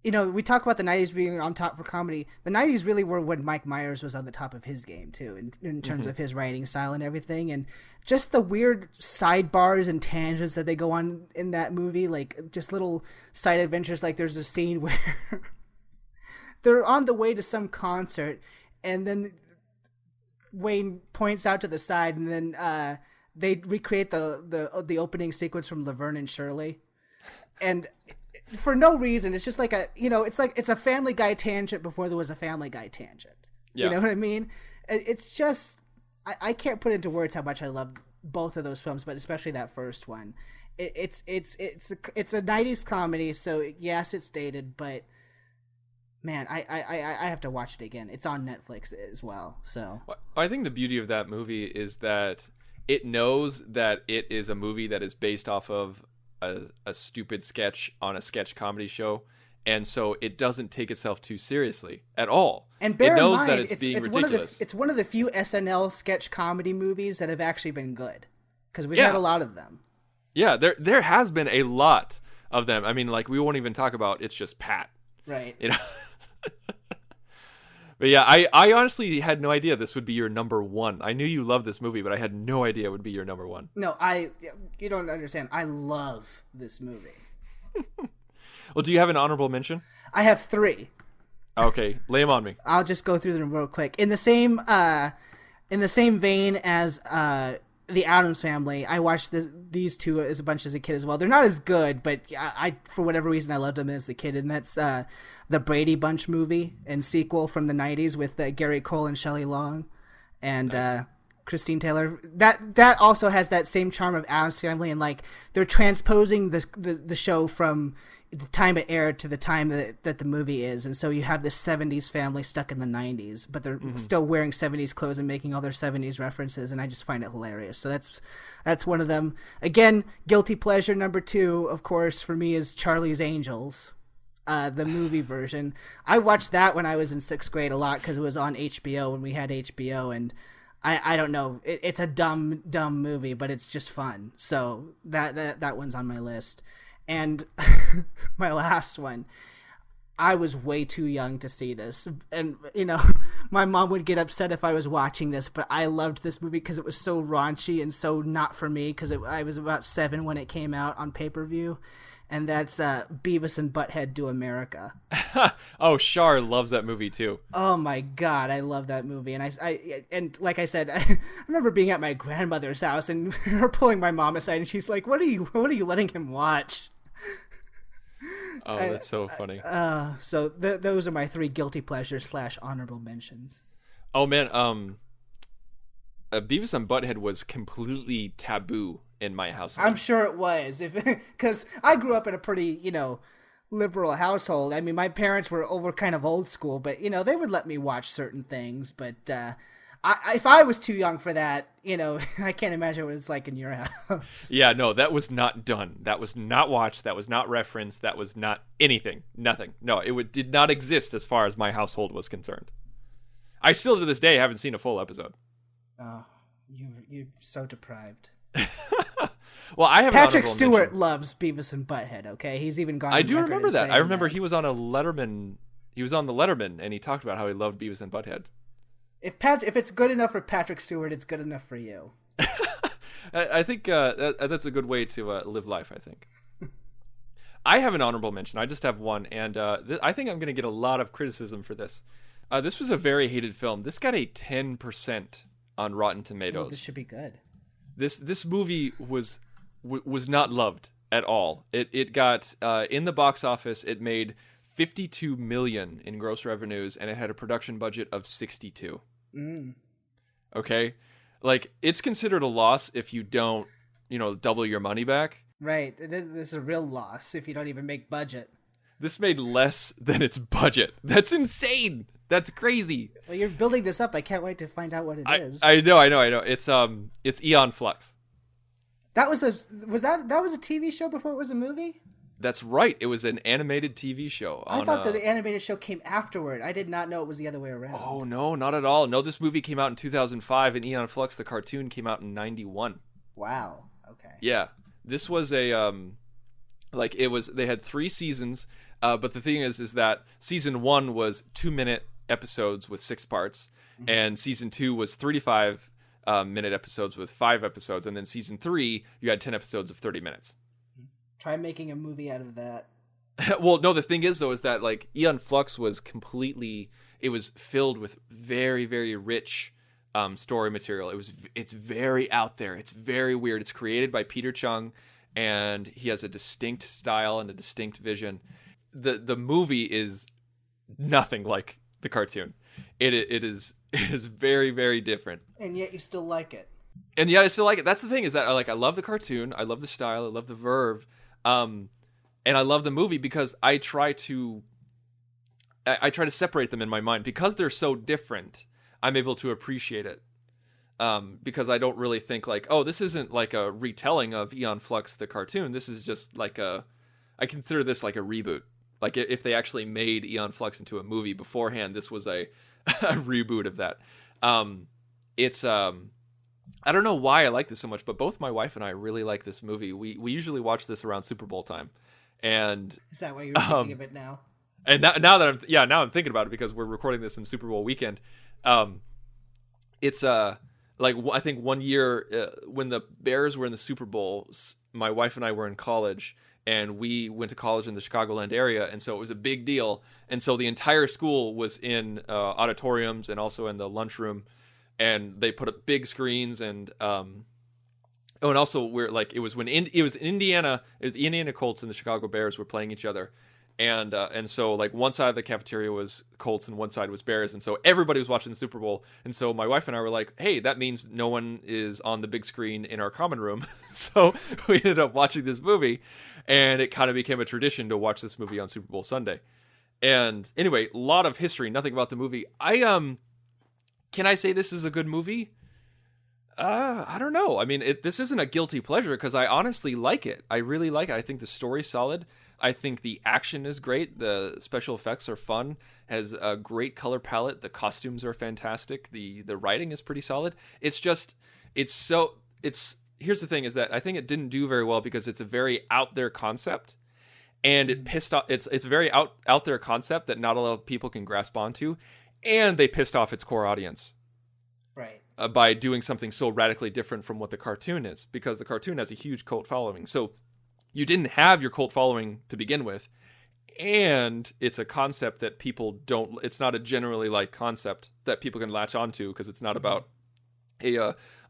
we talk about the 90s being on top for comedy. The 90s really were when Mike Myers was on the top of his game, too, in terms of his writing style and everything. And just the weird sidebars and tangents that they go on in that movie, like just little side adventures. Like there's a scene where they're on the way to some concert, and then Wayne points out to the side, and then they recreate the opening sequence from Laverne and Shirley. And for no reason, it's just like it's a Family Guy tangent before there was a Family Guy tangent. Yeah. You know what I mean? It's just I can't put into words how much I love both of those films, but especially that first one. It's a 90s comedy, so yes, it's dated, but man, I have to watch it again. It's on Netflix as well. So I think the beauty of that movie is that it knows that it is a movie that is based off of a stupid sketch on a sketch comedy show, and so it doesn't take itself too seriously at all. And bear it knows in mind, that it's being ridiculous. It's one of the few SNL sketch comedy movies that have actually been good, because we've had a lot of them. Yeah, there has been a lot of them. I mean, like, we won't even talk about It's Just Pat. Right. But yeah, I honestly had no idea this would be your number one. I knew you loved this movie, but I had no idea it would be your number one. No, you don't understand. I love this movie. Well, do you have an honorable mention? I have 3. Okay, lay them on me. I'll just go through them real quick. In the same vein as the Addams Family, I watched these two as a bunch as a kid as well. They're not as good, but I for whatever reason I loved them as a kid, and that's the Brady Bunch movie and sequel from the 90s with Gary Cole and Shelley Long and Nice. Christine Taylor. That also has that same charm of Addams Family, and like they're transposing the show from the time it aired to the time that the movie is, and so you have this 70s family stuck in the 90s, but they're still wearing 70s clothes and making all their 70s references, and I just find it hilarious. So that's one of them. Again, guilty pleasure number 2, of course, for me is Charlie's Angels, the movie version. I watched that when I was in 6th grade a lot because it was on HBO when we had HBO, and I don't know, it's a dumb movie, but it's just fun. So that one's on my list. And my last one, I was way too young to see this. And, my mom would get upset if I was watching this, but I loved this movie because it was so raunchy and so not for me, because I was about 7 when it came out on pay-per-view. And that's Beavis and Butthead Do America. Oh, Shar loves that movie too. Oh my God, I love that movie. And and like I said, I remember being at my grandmother's house and her pulling my mom aside, and she's like, "What are you letting him watch?" Oh, that's so funny. So those are my 3 guilty pleasures / honorable mentions. Oh man, Beavis and Butthead was completely taboo in my household. I'm sure it was, because I grew up in a pretty, liberal household. I mean, my parents were kind of old school, but they would let me watch certain things. But If I was too young for that, I can't imagine what it's like in your house. Yeah, no, that was not done. That was not watched. That was not referenced. That was not anything. Nothing. No, did not exist as far as my household was concerned. I still to this day haven't seen a full episode. Oh, you're so deprived. Well, I have Patrick Stewart loves Beavis and Butthead. Okay, he's even gone. I do remember that. I remember that. he was on a Letterman. He was on the Letterman, and he talked about how he loved Beavis and Butthead. If it's good enough for Patrick Stewart, it's good enough for you. I think that's a good way to live life. I think. I have an honorable mention. I just have one, and I think I'm going to get a lot of criticism for this. This was a very hated film. This got a 10% on Rotten Tomatoes. Oh, this should be good. This movie was not loved at all. It got in the box office. It made $52 million in gross revenues, and it had a production budget of $62. Okay, like it's considered a loss if you don't, double your money back. Right. This is a real loss if you don't even make budget. This made less than its budget. That's insane. That's crazy. Well, you're building this up. I can't wait to find out what it is. I know. It's Eon Flux. That was a TV show before it was a movie? That's right. It was an animated TV show. I thought that the animated show came afterward. I did not know it was the other way around. Oh, no, not at all. No, this movie came out in 2005, and Eon Flux, the cartoon, came out in 91. Wow. Okay. Yeah. This was they had 3 seasons, but the thing is that season 1 was 2-minute episodes with 6 parts, and season 2 was 35-minute episodes with 5 episodes, and then season 3, you had 10 episodes of 30 minutes. Try making a movie out of that. Well, no, the thing is, though, is that Eon Flux was it was filled with very, very rich story material. It's very out there. It's very weird. It's created by Peter Chung, and he has a distinct style and a distinct vision. The movie is nothing like the cartoon. It is very, very different. And yet you still like it. And yet I still like it. That's the thing, is that I love the cartoon. I love the style. I love the verve. And I love the movie because I try to separate them in my mind because they're so different. I'm able to appreciate it. Because I don't really think this isn't like a retelling of Eon Flux the cartoon. This is just I consider this like a reboot. Like if they actually made Eon Flux into a movie beforehand, this was a reboot of that. I don't know why I like this so much, but both my wife and I really like this movie. We usually watch this around Super Bowl time. And is that why you're thinking of it now? And now I'm thinking about it because we're recording this in Super Bowl weekend. It's I think one year when the Bears were in the Super Bowl, my wife and I were in college, and we went to college in the Chicagoland area, and so it was a big deal. And so the entire school was in auditoriums and also in the lunchroom, and they put up big screens and and also it was the Indiana Colts and the Chicago Bears were playing each other. And so one side of the cafeteria was Colts and one side was Bears, and so everybody was watching the Super Bowl. And so my wife and I were like, "Hey, that means no one is on the big screen in our common room." So we ended up watching this movie, and it kind of became a tradition to watch this movie on Super Bowl Sunday. And anyway, a lot of history, nothing about the movie. Can I say this is a good movie? I don't know. I mean, this isn't a guilty pleasure because I honestly like it. I really like it. I think the story's solid. I think the action is great. The special effects are fun. Has a great color palette. The costumes are fantastic. The writing is pretty solid. Here's the thing is that I think it didn't do very well because it's a very out there concept, and it pissed off. It's a very out there concept that not a lot of people can grasp onto, and they pissed off its core audience. Right. By doing something so radically different from what the cartoon is, because the cartoon has a huge cult following. So you didn't have your cult following to begin with, and it's a concept that people don't. It's not a generally liked concept that people can latch onto because it's not about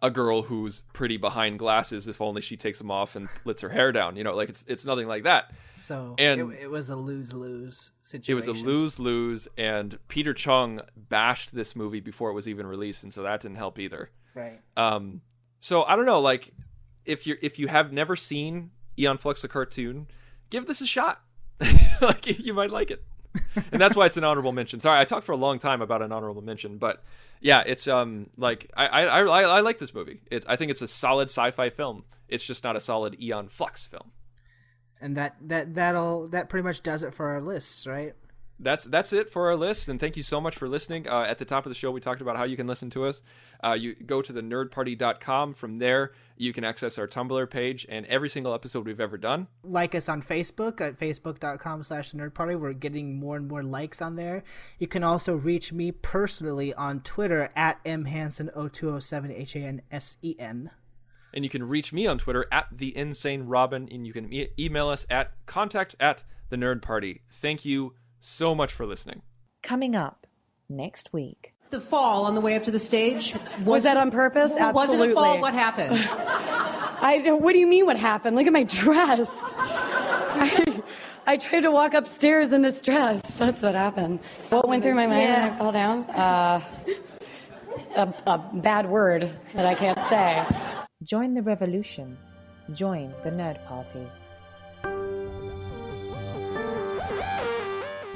a girl who's pretty behind glasses if only she takes them off and lets her hair down. It's nothing like that. So and it was a lose-lose situation. It was a lose-lose, and Peter Chung bashed this movie before it was even released, and so that didn't help either. Right. So I don't know, if you have never seen Eon Flux the cartoon, give this a shot. You might like it. And that's why it's an honorable mention. Sorry, I talked for a long time about an honorable mention, but yeah, it's like I like this movie. I think it's a solid sci-fi film. It's just not a solid Aeon Flux film. And that pretty much does it for our lists, right? That's it for our list, and thank you so much for listening. At the top of the show, we talked about how you can listen to us. You go to thenerdparty.com. From there, you can access our Tumblr page and every single episode we've ever done. Like us on Facebook at facebook.com/thenerdparty. We're getting more and more likes on there. You can also reach me personally on Twitter at mhansen0207, HANSEN. And you can reach me on Twitter at theinsanerobin, and you can email us at contact@thenerdparty. Thank you so much for listening. Coming up next week. The fall on the way up to the stage. Was that on purpose? Absolutely. Was it a fall? What happened? What do you mean what happened? Look at my dress. I tried to walk upstairs in this dress. That's what happened. What went through my mind and I fell down? A bad word that I can't say. Join the revolution. Join the Nerd Party.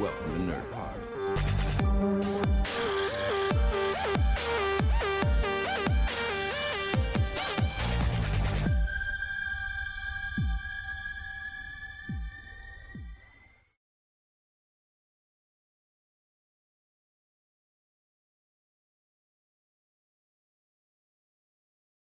Welcome